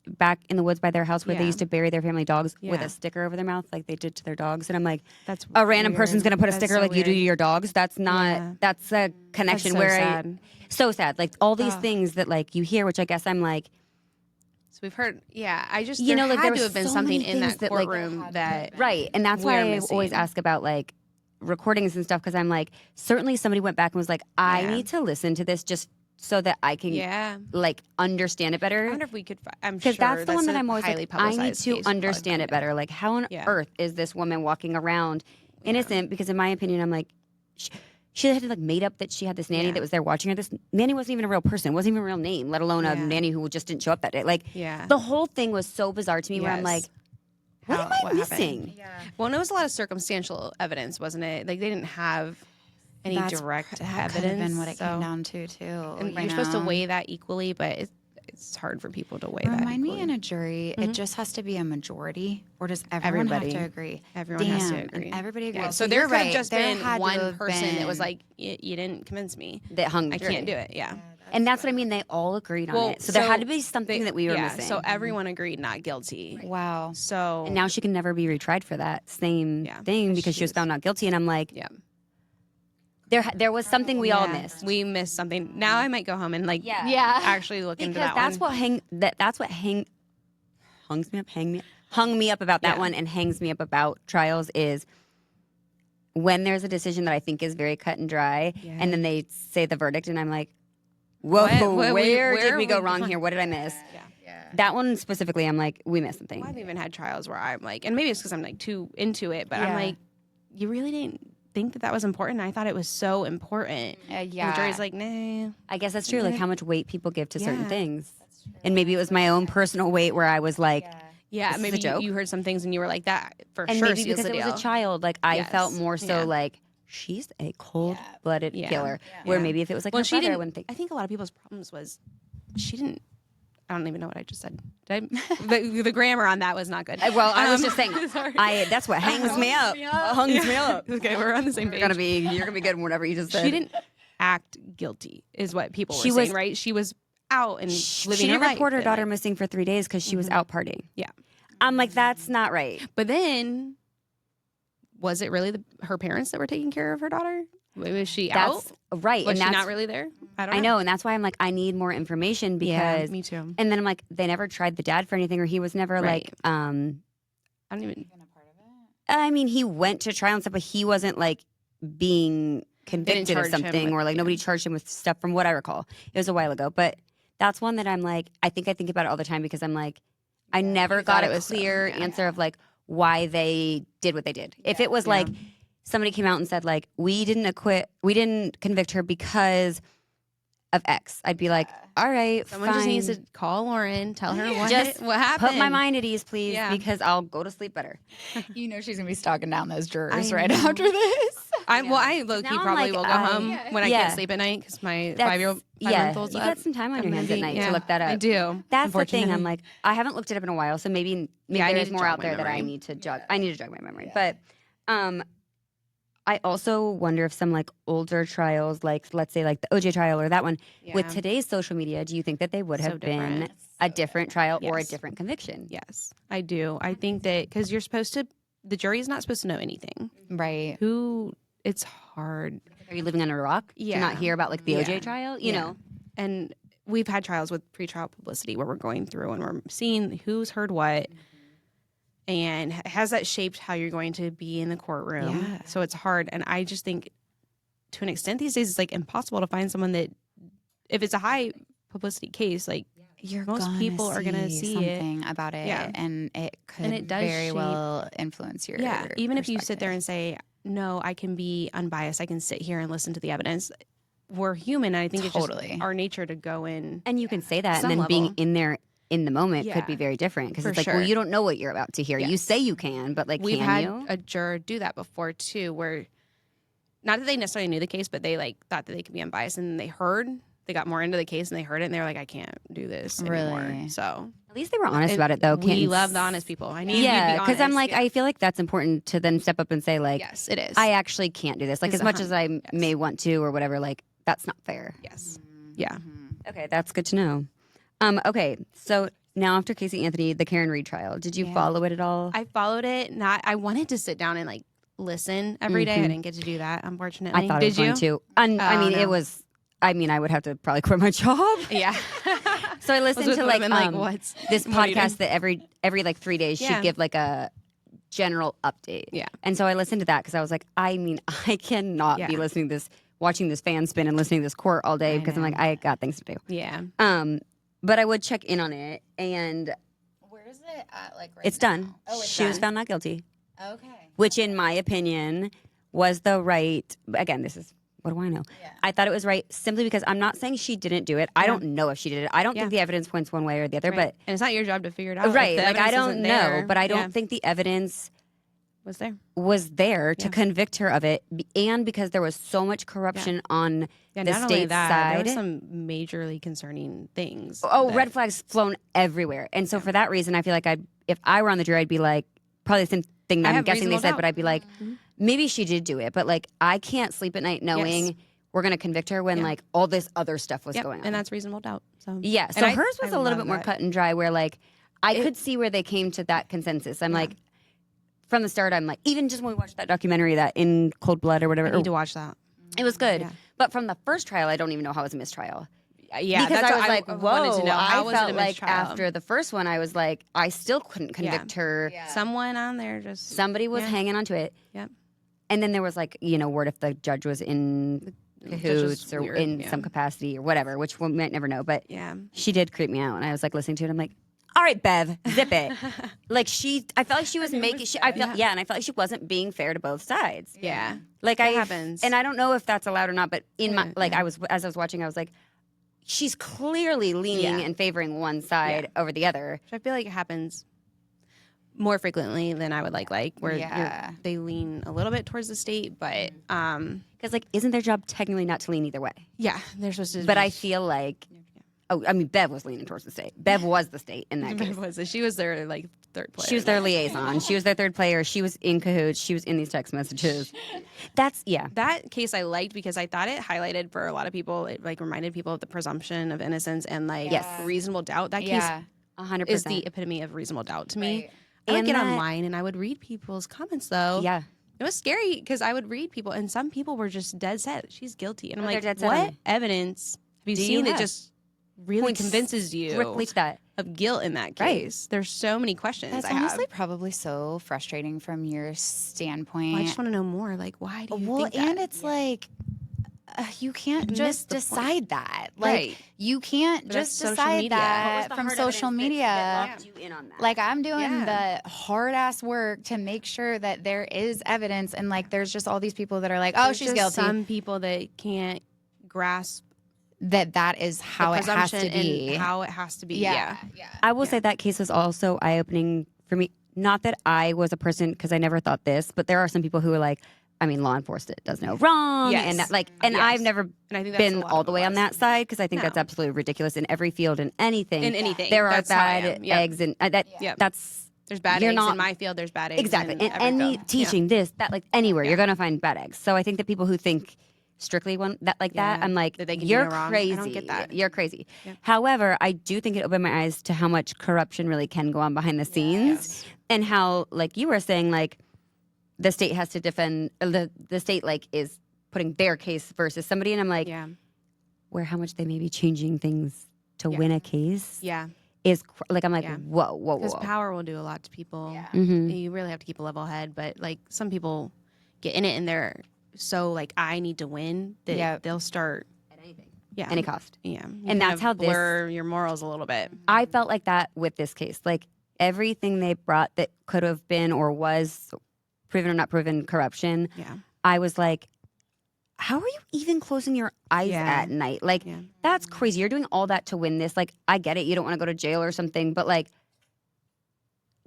back in the woods by their house where they Yeah. used to bury their family dogs with Yeah. a sticker over their mouth like they did to their dogs. And I'm like, that's a random weird. person's going to put a That's sticker so like you do to weird. your dogs. That's not, Yeah. that's a connection so where sad. so sad. Like all these Ugh. things that like you hear, which I guess I'm like, So we've heard, I just, You know, there like, had there to was have been so something many in things that that, like, courtroom that, right. And that's why we're I always missing. ask about like recordings and stuff because I'm like, certainly somebody went back and was like, I Yeah. need to listen to this just so that I can like understand it I better. wonder if we could, I'm sure Because that's the one that a I'm always highly like, I need publicized to case. We'll understand probably it better. Like, how on Yeah. earth is this woman walking around innocent? Because in my opinion, I'm like, she had like made up that she had this nanny Yeah. that was there watching her. This nanny wasn't even a real person, wasn't even a real name, let alone a Yeah. nanny who just didn't show up that day. Like, Yeah. the whole thing was so bizarre to me where I'm Yes. like, what How- am I what happened? missing? Well, and it was a lot of circumstantial evidence, wasn't it? Like they didn't have any direct That could evidence. have been what it so- came down to too. And you you're supposed to know? weigh that equally, but it's hard for people to weigh that. Remind me, in a jury, it just has to be a majority, or does everyone have to agree? Everyone has to agree. And everybody agrees. Yeah. So there could have just been one person that was like, you didn't convince me. That hung. I can't do it. Yeah. And that's what I mean. They all agreed on it. So there had to be something that we were missing. So everyone agreed not guilty. Wow. So and now she can never be retried for that same thing because she was found not guilty. And I'm like, there was something we all missed. We missed something. Now I might go home and actually look into that because one. that's what hung me up about that one and hangs me up about trials is when there's a decision that I think is very cut and dry, and then they say the verdict, and I'm like, whoa, where did we go wrong here? What did I miss? That one specifically, I'm like, we missed something. Well, I've even had trials where I'm like, and maybe it's because I'm like too into it, but I'm like, you really didn't think that was important? I thought it was so important. And the jury's like, nah. I guess that's true. Like how much weight people give to certain things. And maybe it was my own personal weight where I was like, maybe you heard some things and you were like, that for and sure. Maybe because it was a child, like I felt more so like, she's a cold-blooded killer. Where maybe if it was like her brother, I wouldn't think. I think a lot of people's problems was she didn't. I don't even know what I just said. The grammar on that was not good. Well, I was just saying. That's what hangs me up. Hangs me up. Okay, we're on the same page. You're gonna be good in whatever you just said. She didn't act guilty, is what people were saying, right? She was out and living her life. She didn't report her daughter missing for 3 days because she was out partying. Yeah, I'm like, that's not right. But then, was it really her parents that were taking care of her daughter? Was she out? Right. Was she not really there? I know, and that's why I'm like, I need more information because. Me too. And then I'm like, they never tried the dad for anything, or he was never like. I don't even. I mean, he went to trial and stuff, but he wasn't like being convicted of something, or like nobody charged him with stuff from what I recall. It was a while ago, but that's one that I'm like, I think about it all the time because I'm like, I never got a clear answer of like why they did what they did. If it was like. Somebody came out and said, like, we didn't convict her because of X. I'd be like, all right, someone just needs to call Lauren, tell her what happened. Put my mind at ease, please, because I'll go to sleep better. You know she's going to be stalking down those jurors right after this. I low-key probably will go home when I can't sleep at night because my 5-month-old's up. You got some time on your hands at night to look that up. I do. That's the thing. I'm like, I haven't looked it up in a while, so maybe there's more out there that I need to jog. I need to jog my memory. But I also wonder if some like older trials, like let's say like the OJ trial or that one, with today's social media, do you think that they would have been a different trial or a different conviction? Yes, I do. I think that because the jury is not supposed to know anything. Right. It's hard. Are you living under a rock? Yeah. To not hear about like the OJ trial, you know? And we've had trials with pretrial publicity where we're going through and we're seeing who's heard what. And has that shaped how you're going to be in the courtroom? Yeah. So it's hard. And I just think to an extent these days it's like impossible to find someone that, if it's a high publicity case, like most people are going to see something about it. Yeah. And it could very well influence your even if you sit there and say, no, I can be unbiased. I can sit here and listen to the evidence. We're human. And I think it's just our nature to go in. And you can say that and then being in there in the moment could be very different because it's like, well, you don't know what you're about to hear. Yes. You say you can, but like, we've had a juror do that before too, where not that they necessarily knew the case, but they like thought that they could be unbiased, and they got more into the case and they heard it and they were like, I can't do this anymore. So at least they were honest about it though. We love the honest people. I need you to be honest. Because I'm like, I feel like that's important to then step up and say like, yes, it is. I actually can't do this. Like as much as I may want to or whatever, like that's not fair. Yes. Yeah. Okay, that's good to know. Okay, so now after Casey Anthony, the Karen Reed trial, did you follow it at all? I followed it. I wanted to sit down and like listen every day. I didn't get to do that, unfortunately. I thought it was fun too. It was. I mean, I would have to probably quit my job. Yeah. So I listened to like this podcast that every like 3 days she'd give like a general update. Yeah. And so I listened to that because I was like, I mean, I cannot be listening to this, watching this fan spin and listening to this court all day because I'm like, I got things to do. Yeah. But I would check in on it, and where is it at? Like right it's now? done. Oh, she was found not guilty. Okay. Which, in my opinion, was the right. Again, this is what do I know? Yeah. I thought it was right simply because I'm not saying she didn't do it. I don't know if she did it. I don't think the evidence points one way or the other. But and it's not your job to figure it out. Right? Like I don't know, but I don't think the evidence was there to convict her of it, and because there was so much corruption on the state side. There were some majorly concerning things. Red flags flown everywhere. And so for that reason, I feel like if I were on the jury, I'd be like, probably the same thing that I'm guessing they said, but I'd be like, maybe she did do it, but like I can't sleep at night knowing we're going to convict her when like all this other stuff was going on. And that's reasonable doubt. So so hers was a little bit more cut and dry, where like I could see where they came to that consensus. I'm like, from the start, I'm like, even just when we watched that documentary, that In Cold Blood or whatever. I need to watch that. It was good. Yeah. But from the first trial, I don't even know how it was a mistrial. Yeah, because I was like, whoa, I felt like after the first one, I was like, I still couldn't convict her. Yeah. Someone on there somebody was hanging on to it. Yep. And then there was like, word if the judge was in cahoots or in some capacity or whatever, which we might never know. But she did creep me out. And I was like listening to it. I'm like, all right, Bev, zip it. Like I felt like she was making, and I felt like she wasn't being fair to both sides. Yeah. Like that happens. And I don't know if that's allowed or not, but as I was watching, I was like, she's clearly leaning and favoring one side over the other. Which I feel like it happens more frequently than I would like where they lean a little bit towards the state, but because like, isn't their job technically not to lean either way? Yeah, they're supposed to. But I feel like, Bev was leaning towards the state. Bev was the state in that case. She was their like third player. She was their liaison. She was their third player. She was in cahoots. She was in these text messages. That case I liked because I thought it highlighted for a lot of people. It like reminded people of the presumption of innocence and like reasonable doubt. That case 100% is the epitome of reasonable doubt to me. I would get online and I would read people's comments though. Yeah. It was scary because I would read people and some people were just dead set. She's guilty. And I'm like, what what evidence have you seen that just really convinces you strictly to that of guilt in that case? Right. There's so many questions. That's honestly probably so frustrating from your standpoint. Well, I just want to know more. Like, why do you think that? And it's like, you can't just decide that. Like, you can't just decide that from social media. Like, I'm doing the hard ass work to make sure that there is evidence. And like, there's just all these people that are like, oh, she's guilty. Some people that can't grasp that is how it has to be. And how it has to be. I will say that case was also eye-opening for me. Not that I was a person, because I never thought this, but there are some people who are like, law enforcement does no wrong. Yes. And that, like, and I've never been all the way on that side, because I think that's absolutely ridiculous in every field, in anything. In anything. There are bad eggs, and that's... There's bad eggs in my field, there's bad eggs exactly. in and any field. teaching this, that, like, anywhere, you're going to find bad eggs. So I think that people who think strictly that, I'm like, you're crazy. I don't get that. You're crazy. Yeah. However, I do think it opened my eyes to how much corruption really can go on behind the scenes, and how, like you were saying, like, the state has to defend, the state, like, is putting their case versus somebody, and I'm like, where how much they may be changing things to win a case is, like, I'm like, whoa. Because power will do a lot to people. Yeah. Mm-hmm. You really have to keep a level head, but, like, some people get in it and they're so, like, I need to win, that they'll start at anything. Yeah. Any cost. Yeah. And that's how blur your morals a little bit. I felt like that with this case. Like, everything they brought that could have been or was proven or not proven corruption, I was like, how are you even closing your eyes at night? Like, that's crazy. You're doing all that to win this. Like, I get it. You don't want to go to jail or something, but, like,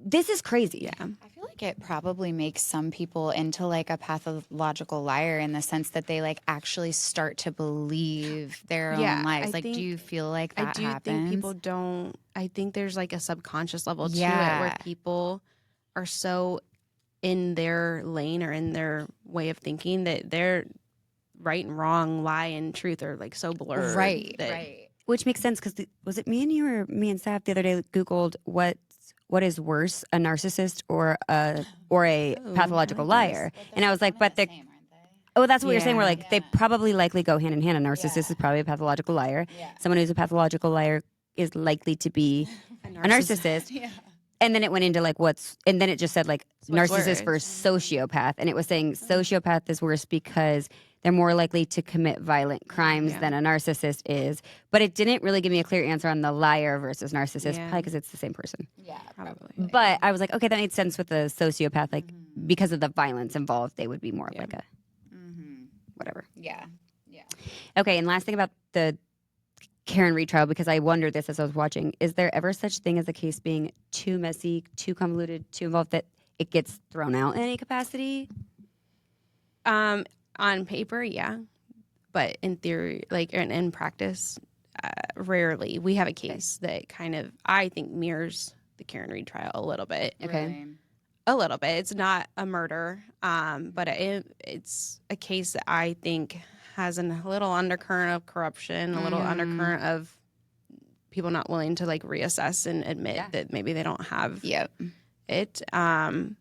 this is crazy. Yeah. I feel like it probably makes some people into, like, a pathological liar, in the sense that they, like, actually start to believe their own lies. Like, do you feel like that happens? I do think people don't. I think there's, like, a subconscious level to it where people are so in their lane or in their way of thinking that they're right and wrong, lie and truth are, like, so blurred. Right. Which makes sense, because was it me and you or me and Saf the other day Googled what is worse, a narcissist or a pathological liar? And I was like, but that's what you're saying. We're like, they probably likely go hand in hand. A narcissist is probably a pathological liar. Yeah. Someone who's a pathological liar is likely to be a narcissist. And then it went into, like, and then it just said, like, narcissist versus sociopath. And it was saying sociopath is worse because they're more likely to commit violent crimes than a narcissist is. But it didn't really give me a clear answer on the liar versus narcissist, probably because it's the same person. Yeah, probably. But I was like, okay, that made sense with the sociopath. Like, because of the violence involved, they would be more of like a whatever. Yeah. Okay, and last thing about the Karen retrial, because I wondered this as I was watching, is there ever such thing as a case being too messy, too convoluted, too involved, that it gets thrown out in any capacity? On paper, yeah. But in theory, like in practice, rarely. We have a case that kind of, I think, mirrors the Karen Reed trial a little bit. Okay. Really? A little bit. It's not a murder, but it's a case that I think has a little undercurrent of corruption, a little undercurrent of people not willing to like reassess and admit that maybe they don't have it. And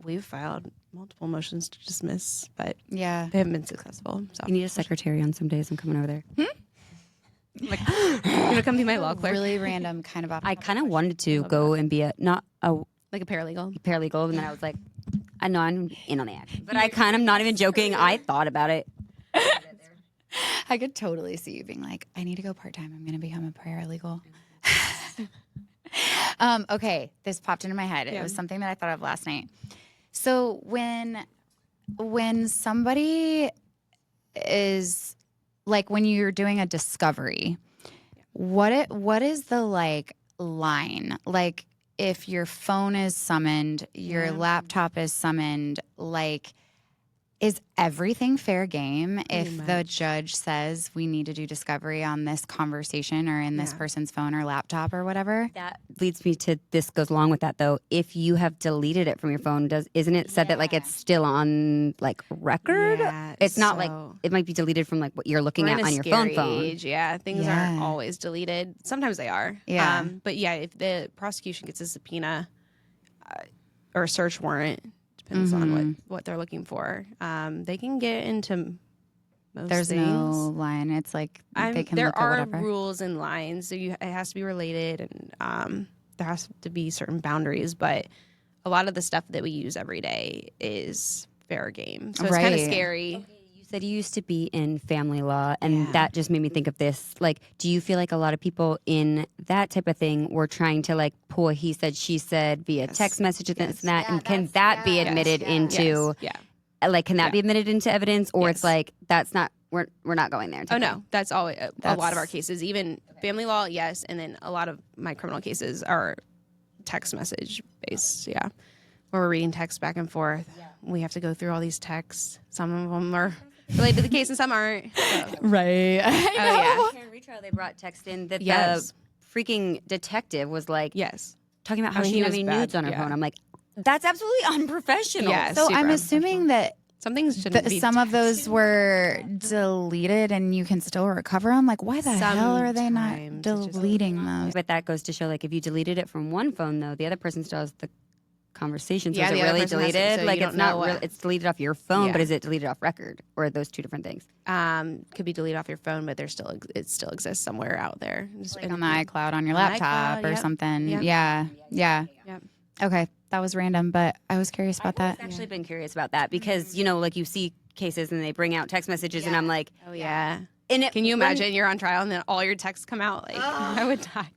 we've filed multiple motions to dismiss, but they haven't been successful. So You need a secretary on some days. I'm coming over there. like, you gonna come be my law clerk? Really random kind of I kind of wanted to go and be not a Like a paralegal? paralegal, and then I was like, I know I'm in on the action, but I kind of not even joking. I thought about it. I could totally see you being like, I need to go part-time. I'm going to become a paralegal. Okay, this popped into my head. It was something that I thought of last night. So when somebody is like, when you're doing a discovery, what is the like line? Like if your phone is summoned, your laptop is summoned, like is everything fair game if the judge says we need to do discovery on this conversation or in this person's phone or laptop or whatever? That leads me to, this goes along with that though. If you have deleted it from your phone, isn't it said that like it's still on like record? Yeah, It's not like it might be deleted from like what you're looking at on your phone. Age. Yeah, things aren't always deleted. Sometimes they are. Yeah. But yeah, if the prosecution gets a subpoena or a search warrant, depends on what they're looking for, they can get into most There's things. no line. It's like they can there look at are whatever. rules and lines, so it has to be related, and there has to be certain boundaries. But a lot of the stuff that we use every day is fair game, so it's kind of scary. You said you used to be in family law, and that just made me think of this. Like, do you feel like a lot of people in that type of thing were trying to like pull a he said, she said via text messages and that, and can that be admitted into? Like, can that be admitted into evidence, or it's like that's not we're not going there? Oh no, that's always a lot of our cases. Even family law, yes, and then a lot of my criminal cases are text message based. Yeah, where we're reading text back and forth. We have to go through all these texts. Some of them are related to the case and some aren't. So. Right. Oh yeah. Retrial, they brought text in that the freaking detective was like, talking about how she didn't have any nudes on her phone. I'm like, that's absolutely unprofessional. So I'm assuming that some things shouldn't be some of those were deleted and you can still recover them. Like, why the hell are they not deleting those? But that goes to show, like, if you deleted it from one phone, though, the other person still has the conversation. So is it really deleted? So like, it's not real. It's deleted off your phone, but is it deleted off record? Or are those two different things? Could be deleted off your phone, but it still exists somewhere out there. Just like on the iCloud on your laptop or something. Yeah. Okay, that was random, but I was curious about that. I've actually been curious about that because, you know, like you see cases and they bring out text messages and I'm like, oh yeah. And can you imagine you're on trial and then all your texts come out? Like, I would die.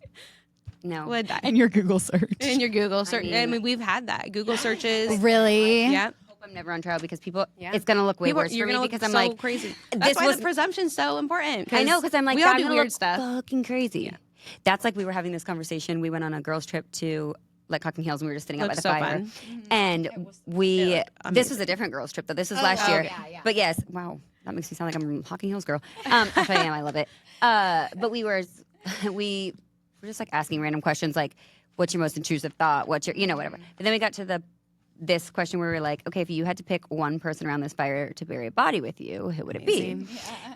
No. Would die. In your Google search. In your Google search. I mean, we've had that. Google searches. Really? Yeah. I'm never on trial because people, it's going to look way worse for me because I'm like, crazy. That's why the presumption's so important. I know, because I'm like, we all I'm do gonna weird look stuff. fucking crazy. That's like we were having this conversation. We went on a girls' trip to like Hocking Hills and we were just sitting out by the fire. Fun. And this was a different girls' trip though. This was last year. But yes, wow, that makes me sound like I'm a Hocking Hills girl. If I am, I love it. But we were just like asking random questions like, what's your most intrusive thought? What's your, whatever. But then we got to this question where we were like, okay, if you had to pick one person around this fire to bury a body with you, who would it be?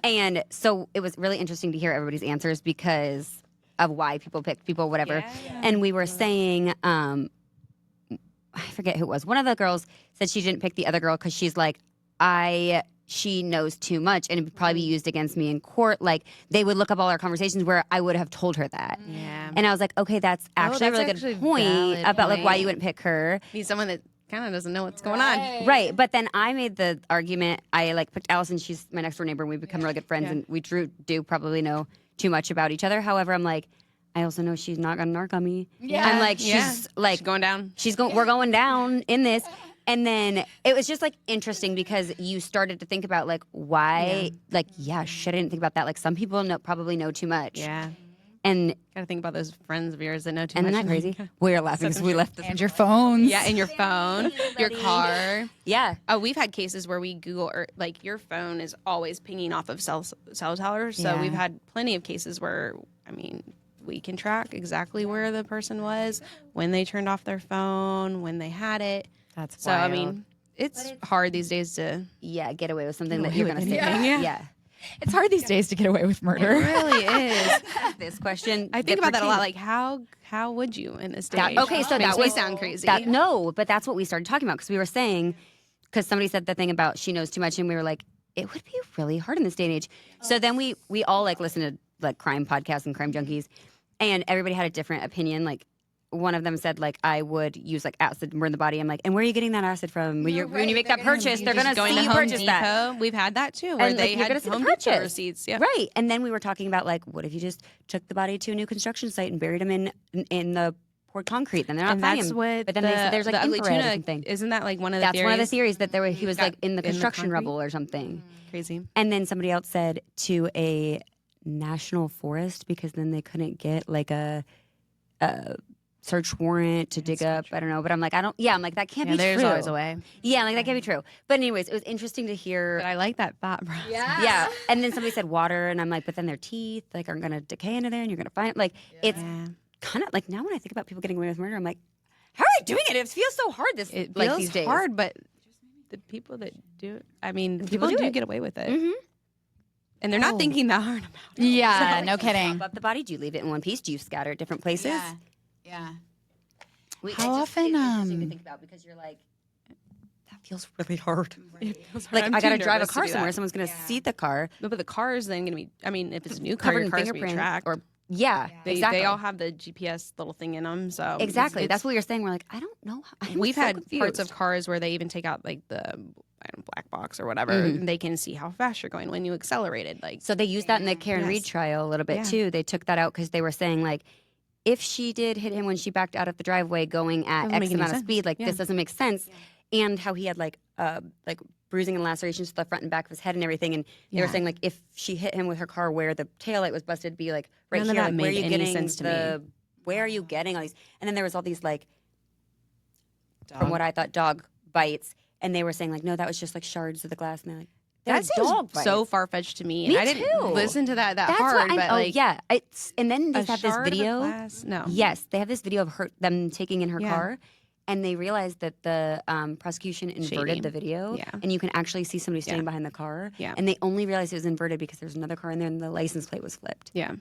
And so it was really interesting to hear everybody's answers because of why people picked people, whatever. And we were saying, I forget who it was. One of the girls said she didn't pick the other girl because she's like, she knows too much and it would probably be used against me in court. Like they would look up all our conversations where I would have told her that. Yeah. And I was like, okay, that's actually a really good point about like why you wouldn't pick her. Need someone that kind of doesn't know what's going on. Right. But then I made the argument, I like picked Allison, she's my next door neighbor and we become really good friends and we do probably know too much about each other. However, I'm like, I also know she's not gonna narc on me. Yeah. I'm like, she's going down. We're going down in this. And then it was just like interesting because you started to think about like why, shit, I didn't think about that. Like some people probably know too much. Yeah. And gotta think about those friends of yours that know too much. Isn't that crazy? We're laughing because we left And your phones. Yeah, and your phone, your car. Yeah. Oh, we've had cases where we Google, or like your phone is always pinging off of cell towers. So we've had plenty of cases where, I mean, we can track exactly where the person was, when they turned off their phone, when they had it. That's so. wild. I mean, it's hard these days to get away with something that you're going to say. Yeah. It's hard these days to get away with murder. It really is. This question, I think about that a lot. Like, how would you in this day? Okay, so makes that me was sound crazy. No, but that's what we started talking about because we were saying, because somebody said the thing about she knows too much, and we were like, it would be really hard in this day and age. So then we all like listen to like crime podcasts and crime junkies, and everybody had a different opinion. Like one of them said, like, I would use like acid to burn the body. I'm like, and where are you getting that acid from? When you make that purchase, they're going to going see to you Home purchase Depot. that. We've had that too, where And they like, you're had going to see Home the Depot purchase receipts. Yeah. Right. And then we were talking about like, what if you just took the body to a new construction site and buried them in the poured concrete? Then they're not And finding that's him. what But then they said there's like the ugly infrared or tuna, something. isn't that like one of the That's theories? one of the theories that he was Got like in the construction concrete? rubble or something. Crazy. And then somebody else said to a national forest because then they couldn't get like a search warrant to dig up. I don't know, but I'm like, I'm like, that can't be There's true. always a way. Yeah, like that can't be true. But anyways, it was interesting to hear. But I like that thought, bro. Yeah. And then somebody said water, and I'm like, but then their teeth like aren't gonna decay into there, and you're gonna find it. Like it's kind of like now when I think about people getting away with murder, I'm like, how are they doing it? It feels so hard. It like feels these days. hard, but the people that do it, I mean, people do do it. get away with it. Mm-hmm. And they're not thinking that hard about it. Yeah, So, no kidding. Chop up the body. Do you leave it in one piece? Do you scatter it different places? Yeah. How often, It's interesting to think about because you're like, that feels really hard. It feels hard. Like I'm I got to too drive a nervous to car do somewhere. that. Someone's going to see the car. No, but the car is then going to be, I mean, if it's a new car, Covered your in car's going to be fingerprint tracked. or exactly. They all have the GPS little thing in them. So Exactly. That's what you're saying. We're like, I don't know. We've so had confused. parts of cars where they even take out like the black box or whatever. And they can see how fast you're going when you accelerated. Like, So they used that in the Karen Reed trial a little bit too. They took that out because they were saying like, if she did hit him when she backed out of the driveway going at Doesn't X make any amount of sense. speed, like Yeah. this doesn't make sense. And how he had like bruising and lacerations to the front and back of his head and everything. And they were saying like if she hit him with her car where the taillight was busted, be like right None of here, that like where are made you any getting sense to me. where are you getting all these? And then there was all these like from what I thought dog bites, and they were saying like no, that was just like shards of the glass, and they're like that that's dog seems bites. so far fetched to me. Me I didn't too. listen to that That's hard, what but like, it's and then they a have this shard of video. glass? No. Yes, they have this video of them taking in her Yeah. car, and they realized that the prosecution inverted Shady. the video, Yeah. and you can actually see somebody standing behind the car. Yeah. And they only realized it was inverted because there's another car in there, and the license plate was flipped. Yeah.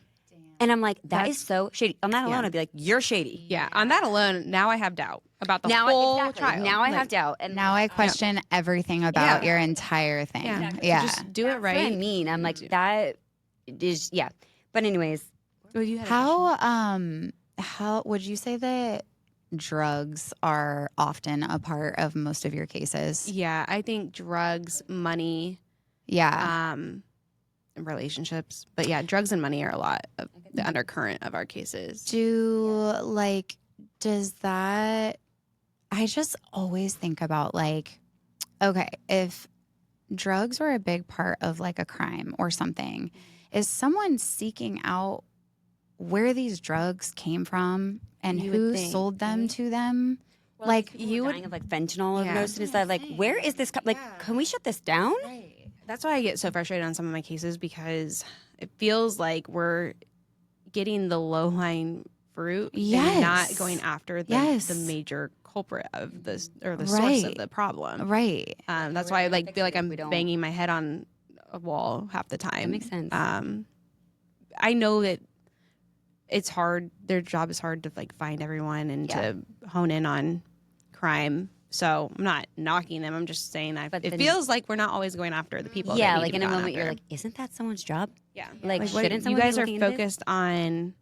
And I'm like, that is so shady. On that alone, I'd be like, you're shady. Yeah. On that alone, now I have doubt about the Now, whole exactly. trial. Now I Like, have doubt, and Now I question everything about your entire thing. Yeah. Just do it that's what I right. mean. I'm like, that is But anyways, How would you say that drugs are often a part of most of your cases? Yeah, I think drugs, money, Yeah. and relationships. But yeah, drugs and money are a lot of the undercurrent of our cases. Does that, I just always think about like, okay, if drugs were a big part of like a crime or something, is someone seeking out where these drugs came from and You who would think, sold them right? to them? like you dying of like fentanyl overdose, and it's like, where is this? Like, can we shut this down? That's why I get so frustrated on some of my cases because it feels like we're getting the low-lying fruit and not going after the major culprit of this or the source of the problem. Right. That's why I feel like I'm banging my head on a wall half the time. That makes sense. I know that it's hard. Their job is hard to like find everyone and to hone in on crime. So I'm not knocking them. I'm just saying that it feels like we're not always going after the people. Yeah, that need like to in be a gone moment you're after. like, isn't that someone's job? Yeah, Like what- shouldn't you someone guys be are looking into this? focused on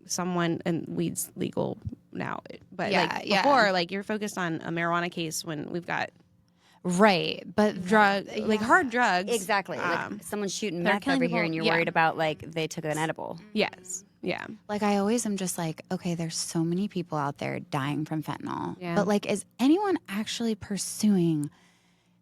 someone and weed's legal now, but Yeah, yeah. before like you're focused on a marijuana case when we've got Right. But like hard drugs. Exactly. Like someone's shooting they're meth killing over here, people. and you're Yeah. worried about like they took an edible. Yes. Yeah. like I always am just like, okay, there's so many people out there dying from fentanyl. Yeah. But like, is anyone actually pursuing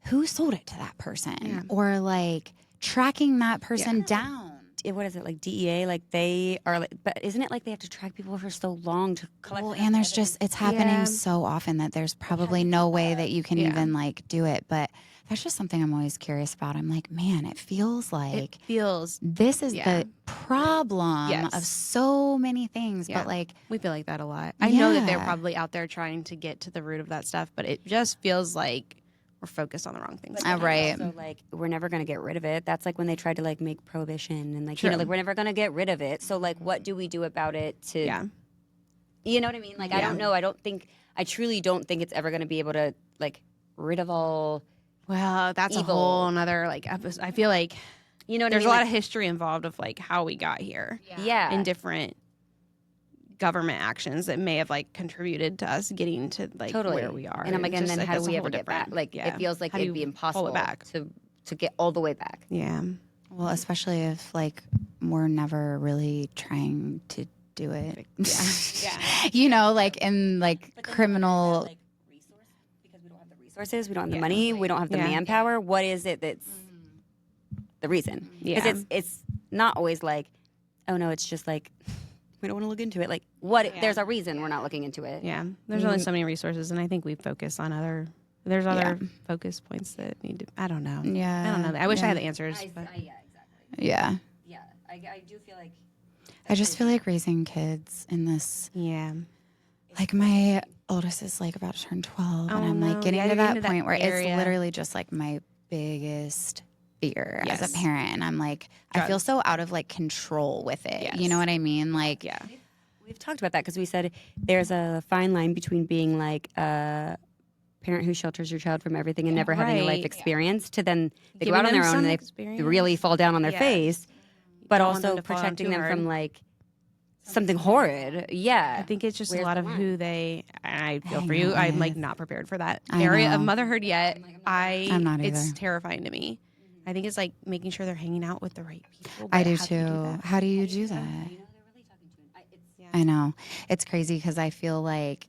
who sold it to that person or like tracking that person down? what is it, like DEA? Like they are, like, but isn't it like they have to track people for so long to collect? Well, and there's just, it's happening so often that there's probably no way that you can even like do it. But that's just something I'm always curious about. I'm like, man, it feels like this is the problem of so many things. But like, we feel like that a lot. I know that they're probably out there trying to get to the root of that stuff, but it just feels like we're focused on the wrong things. Right. So like, we're never going to get rid of it. That's like when they tried to like make prohibition and like, you know, like we're never going to get rid of it. So like, what do we do about it to, you know what I mean? Like, I don't know. I truly don't think it's ever going to be able to like rid of all. Well, that's evil. a whole another like episode. I feel like, you know what there's I mean? a lot of history involved of like how we got here. Yeah. In different government actions that may have like contributed to us getting to like where we are. And I'm like, and then how do we ever get back? Like, it feels like it'd be impossible to get all the way back. Yeah. Well, especially if like we're never really trying to do it. You know, like in like criminal. Like, resource, because we don't have the resources, we don't have the money, we don't have the manpower. What is it that's the reason? Because it's not always like, oh no, it's just like, we don't want to look into it. Like, what? There's a reason we're not looking into it. Yeah. There's only so many resources, and I think we focus on other. There's other focus points that need to. I don't know. Yeah. I don't know. I wish I had the answers. Yeah, exactly. Yeah. Yeah. I do feel like. I just feel like raising kids in this. Yeah. Like my oldest is like about to turn 12, and I'm like getting to that point where it's literally just like my biggest fear as a parent, and I'm like, I feel so out of like control with it. You know what I mean? Like, we've talked about that because we said there's a fine line between being like a parent who shelters your child from everything and never having a life experience to then they go out on their own and they really fall down on their face, but also protecting them from like something horrid. Yeah. I think it's just a lot of who they, I feel for you. I'm like not prepared for that area of motherhood yet. I'm not either. It's terrifying to me. I think it's like making sure they're hanging out with the right people. I do too. How do you do that? I know. It's crazy because I feel like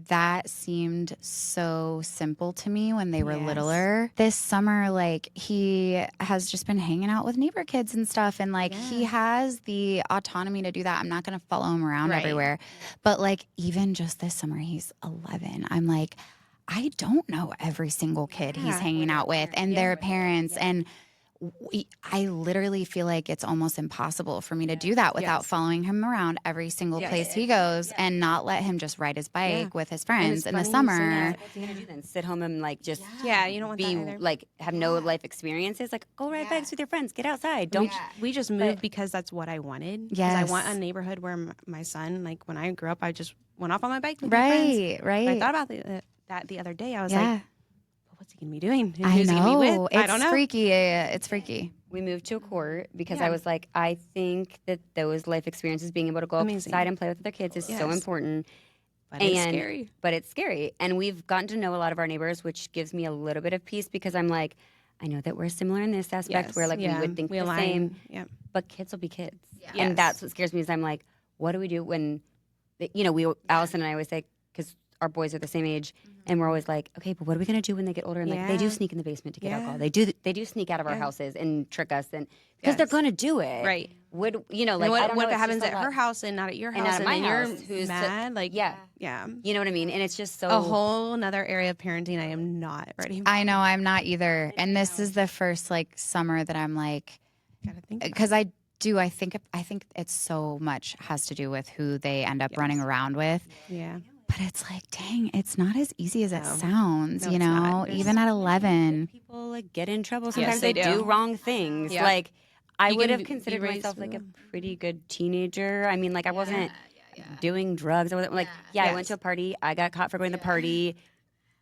that seemed so simple to me when they were littler. This summer, like, he has just been hanging out with neighbor kids and stuff. And, like, he has the autonomy to do that. I'm not going to follow him around everywhere. But, like, even just this summer, he's 11. I'm like, I don't know every single kid he's hanging out with and their parents. And I literally feel like it's almost impossible for me to do that without following him around every single place he goes and not let him just ride his bike with his friends in the summer. What's he gonna do then? Sit home and like just you don't want be that like have no life experiences? Like, go ride bikes with your friends, get outside. Don't we just moved because that's what I wanted. Because I want a neighborhood where my son, like when I grew up, I just went off on my bike with my friends. But I thought about that the other day. I was like, what's he gonna be doing? I Who's he gonna be with? It's I don't know. Freaky. It's freaky. We moved to a court because I was like, I think that those life experiences, being able to go outside and play with other kids is so important. But it's scary. But it's scary. And we've gotten to know a lot of our neighbors, which gives me a little bit of peace because I'm like, I know that we're similar in this aspect where like we would think the same. But kids will be kids. And that's what scares me is I'm like, what do we do when, Allison and I always say, because our boys are the same age, and we're always like, okay, but what are we gonna do when they get older? And like, they do sneak in the basement to get alcohol. They do sneak out of our houses and trick us, and because they're gonna do it, right? What if it happens at her house and not at your house, and not at my house? Who's mad? You know what I mean? And it's just so a whole another area of parenting. I am not ready. I know I'm not either, and this is the first like summer that I'm like, because I think it's so much has to do with who they end up running around with. Yeah. But it's like, dang, it's not as easy as it sounds, even at 11. People like get in trouble. Sometimes they do wrong things. Yeah. Like I would have considered myself like a pretty good teenager. I mean, like I wasn't doing drugs. I wasn't like, I went to a party. I got caught for going to the party.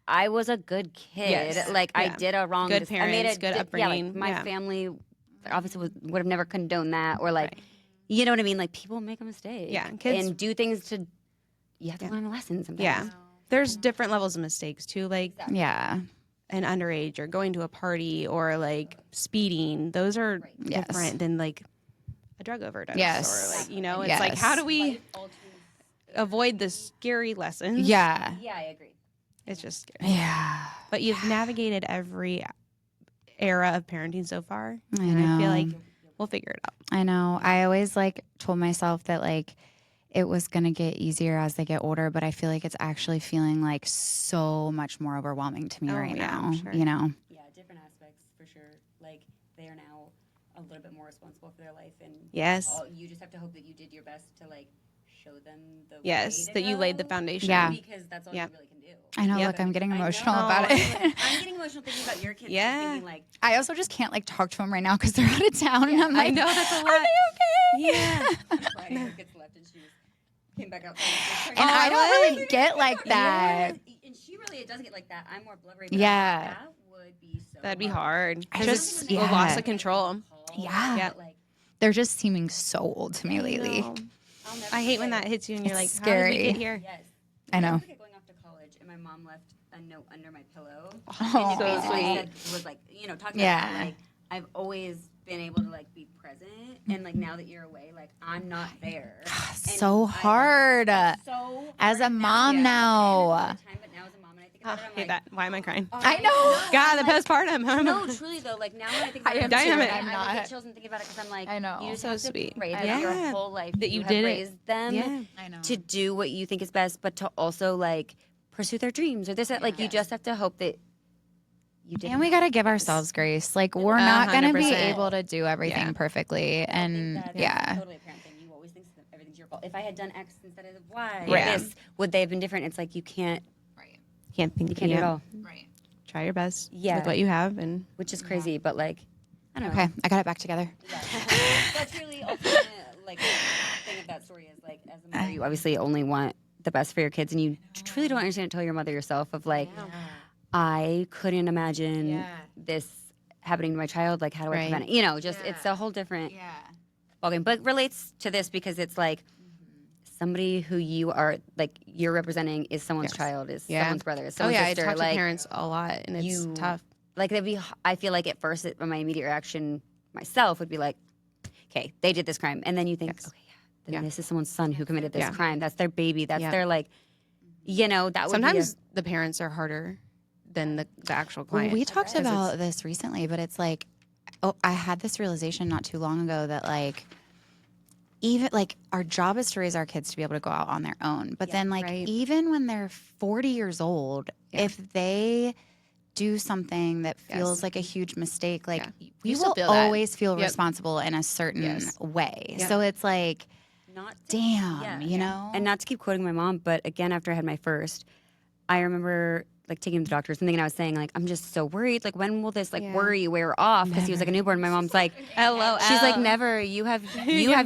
I was a good kid. Like I did a wrong. Good parents, good upbringing. Yeah, like, my family obviously would have never condoned that or like, you know what I mean? Like people make a mistake. Yeah, kids and do things to. You have to learn a lesson sometimes. Yeah. There's different levels of mistakes too. Like an underage or going to a party or like speeding. Those are different than like a drug overdose. Yes. Or like, it's like, how do we avoid the scary lessons? Yeah. Yeah, I agree. It's just scary. Yeah. But you've navigated every era of parenting so far. I know. I feel like We'll figure it out. I know. I always like told myself that like it was going to get easier as they get older, but I feel like it's actually feeling like so much more overwhelming to me right now, sure. you know? Yeah, different aspects for sure. Like they are now a little bit more responsible for their life, and you just have to hope that you did your best to like show them the way to that you laid the foundation. Yeah. Because that's all you really can do. I know, look, I'm getting emotional about it. I'm getting emotional thinking about your kids. Yeah. Thinking like, I also just can't like talk to them right now because they're out of town, and I'm like, I know, that's a lot. Are they okay? Yeah. Friday, her kids left, and she came back outside. And I don't really get like that. And she really doesn't get like that. I'm more blubbery. Yeah. That would be so That'd be hard. I Just just- a loss of control. Yeah. Yeah. Like, They're just seeming so old to me lately. No. I hate when that hits you and you're like, It's how did we scary. get here? yes. I know. I was going off to college, and my mom left a note under my pillow. Oh. And it So basically sweet. said, was like, you know, talking Yeah. about how, like, I've always been able to like be present, and like now that you're away, like I'm not there. So hard. So As a hard mom now. Time, but now as a mom, and I think Oh, about it, I'm hate like, that. Why am I crying? I know. God, the postpartum. No, truly though, like now when I think about I it, am too. I I'm get not. chills and thinking about it because I'm like, I know. you just So have to sweet. pray I that know. your whole life That you have did it. raised them Yeah. I know. to do what you think is best, but to also like pursue their dreams or this. Like you just have to hope that you did. And we got to give ourselves grace. Like, we're not going to be 100%. able to do everything Yeah. perfectly. And yeah. Totally a parent thing. You always think that everything's your fault. If I had done X instead of Y, Right. this would they have been different? It's like you can't Can't think. you can't do it all, Right. Try your best Yeah. with what you have. And which is crazy. But like, I don't know. Okay, I got it back together. That's really ultimate, like the thing of that story is like as a mother, you obviously only want the best for your kids, and you truly don't understand it until you're a mother yourself. Of like, I couldn't imagine this happening to my child. Like, how do I prevent it? You know, just it's a whole different ballgame. But it relates to this because it's like somebody who you are like you're representing is someone's child, is someone's brother, is someone's I sister. talk like to parents a lot, and it's tough. like that'd be. I feel like at first my immediate reaction myself would be like, okay, they did this crime, and then you think, okay, then this is someone's son who committed this crime. That's their baby. That's their like, you know, that would Sometimes the parents are harder than the actual client. Well, we talked about this recently, but it's like, I had this realization not too long ago that like, even like our job is to raise our kids to be able to go out on their own. But then like, even when they're 40 years old, if they do something that feels like a huge mistake, like we still will feel that. always feel responsible in a certain way. So it's like, you know? And not to keep quoting my mom, but again, after I had my first, I remember like taking him to the doctors and thinking I was saying like, I'm just so worried. Like, when will this like worry wear off? Because he was like a newborn. My mom's like, LOL. she's like, never. You have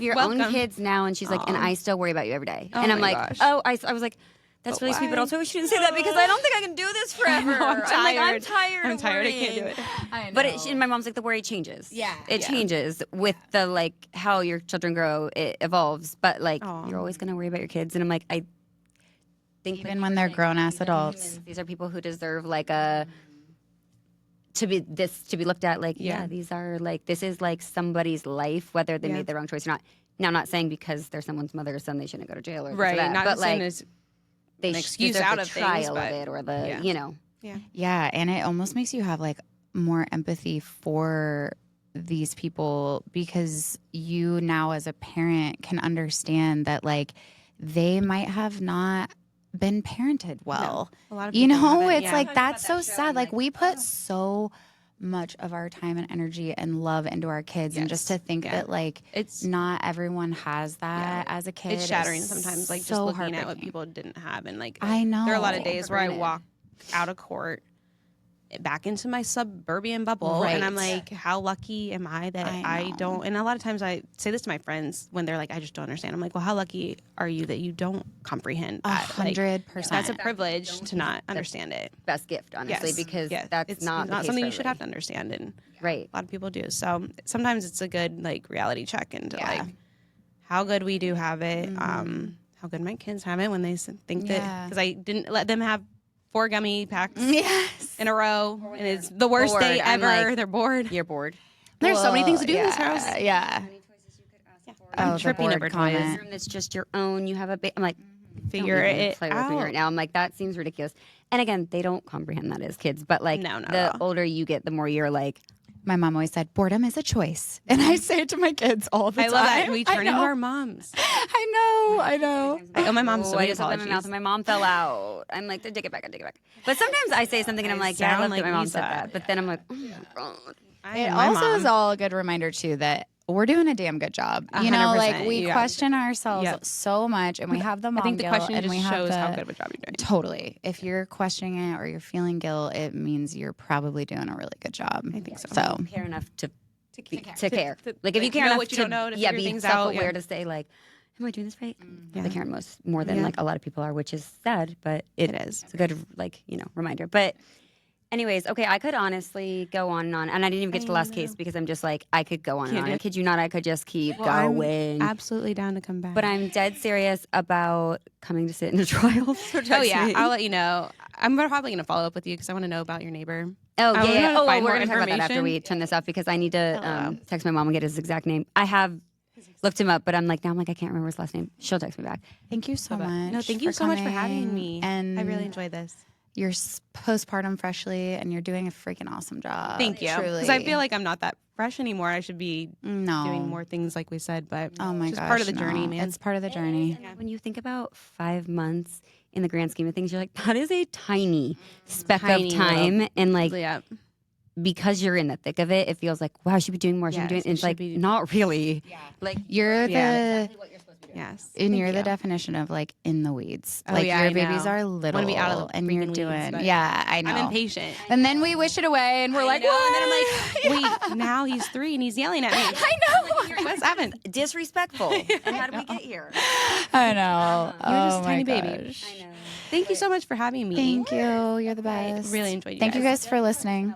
your own welcome. kids now, and she's like, and I still worry about you every day. Oh and I'm my like, gosh. I was like, that's really sweet, but also I wish you didn't say that because I don't think I can do this forever. I'm I'm tired. tired. I'm of tired. I worrying. can't do it. I know. But and my mom's like, the worry changes. Yeah. It changes with the like how your children grow. It evolves, but like you're always gonna worry about your kids. And I'm like, I think Even when they're grown-ass adults. humans, these are people who deserve like a to be looked at like these are like this is like somebody's life, whether they made the wrong choice or not. Now, I'm not saying because they're someone's mother or son they shouldn't go to jail or Right. that, Not but the same like as they an excuse deserve out the of things, trial but of it or the you know. Yeah, and it almost makes you have like more empathy for these people because you now as a parent can understand that like they might have not been parented well. A lot of You people know, haven't, it's like that's so sad. Like we put so much of our time and energy and love into our kids and just to think that like it's not everyone has that as a kid. it's shattering is sometimes, like so just looking at what heartbreaking. people didn't have, and like I know. there are a lot of days where I granted. walk out of court back into my suburban bubble, and I'm like, how lucky am I that I don't? And a lot of times I say this to my friends when they're like, I just don't understand. I'm like, well, how lucky are you that you don't comprehend that? 100%. That's a privilege to not understand it. Best gift, honestly, because that's it's not the case something for you should have everybody. to understand, and Right. a lot of people do. So sometimes it's a good like reality check into like how good we do have it, how good my kids have it when they think that because I didn't let them have 4 gummy packs in a row, and it's the worst Bored. day I'm ever. like, They're bored. You're bored. There's so many things to do in this house. Yeah. I'm the tripping board over comment. toys. Room that's just your own. You have a I'm like, Figure don't even it play with me out. right now. I'm like, that seems ridiculous. And again, they don't comprehend that as kids, but like No, not at the all. older you get, the more you're like, my mom always said, boredom is a choice. And I say it to my kids all the time. I love that. We turn into our moms. I know. I owe my mom so I many just opened my mouth apologies. and my mom fell out. I'm like, take it back. But sometimes I say something and I'm like, yeah, I love that my mom said that. But then I'm like, oh my God. It also is all a good reminder, too, that we're doing a damn good job. You know, like we question ourselves so much, and we have the mom I think the guilt, question and just we have shows how good of a job you're doing. Totally. If you're questioning it or you're feeling guilt, it means you're probably doing a really good job. I think so. So You care enough to care. Like if you care know enough what you don't know to be figure things out, self-aware to say like, am I doing this right? They care more than like a lot of people are, which is sad, but it is. It's a good reminder. But anyways, okay, I could honestly go on and on, and I didn't even get to the last case because I'm just like, I could go on and on. I kid you not, I could just keep going. I'm absolutely down to come back. But I'm dead serious about coming to sit in a trial. So I'll let you know. I'm probably going to follow up with you because I want to know about your neighbor. Oh, I yeah. wanna find We're more going to talk about that after information. we turn this off because I need to text my mom and get his exact name. I have looked him up, but I'm like, I can't remember his last name. She'll text me back. thank you so much. No, thank you so much for having coming. me. And I really enjoyed this. You're postpartum freshly, and you're doing a freaking awesome job. Thank you. Truly. Because I feel like I'm not that fresh anymore. I should be doing more things like we said, but Oh my it's gosh, part of the journey, man. It's part of the journey. When you think about 5 months in the grand scheme of things, you're like, that is a tiny speck of time. And like, because you're in the thick of it, it feels like, wow, I should be doing more. I should be doing. And it's like, not really. Like You're the exactly what you're supposed to be doing. Yes. and you're the definition of like in the weeds. Oh, Like yeah, your I babies know. are little, Wanna be out of the and you're freaking doing. weeds, but Yeah, I know. I'm impatient. And then we wish it away, and we're like, what? And then I'm like, wait, now he's 3 and he's yelling at me. I know. What's happened? Disrespectful. And how did we get here? I know. You're just a Oh tiny my baby. gosh. I know. Thank you so much for having me. Thank you. You're the best. Really enjoyed you Thank you guys. guys for listening.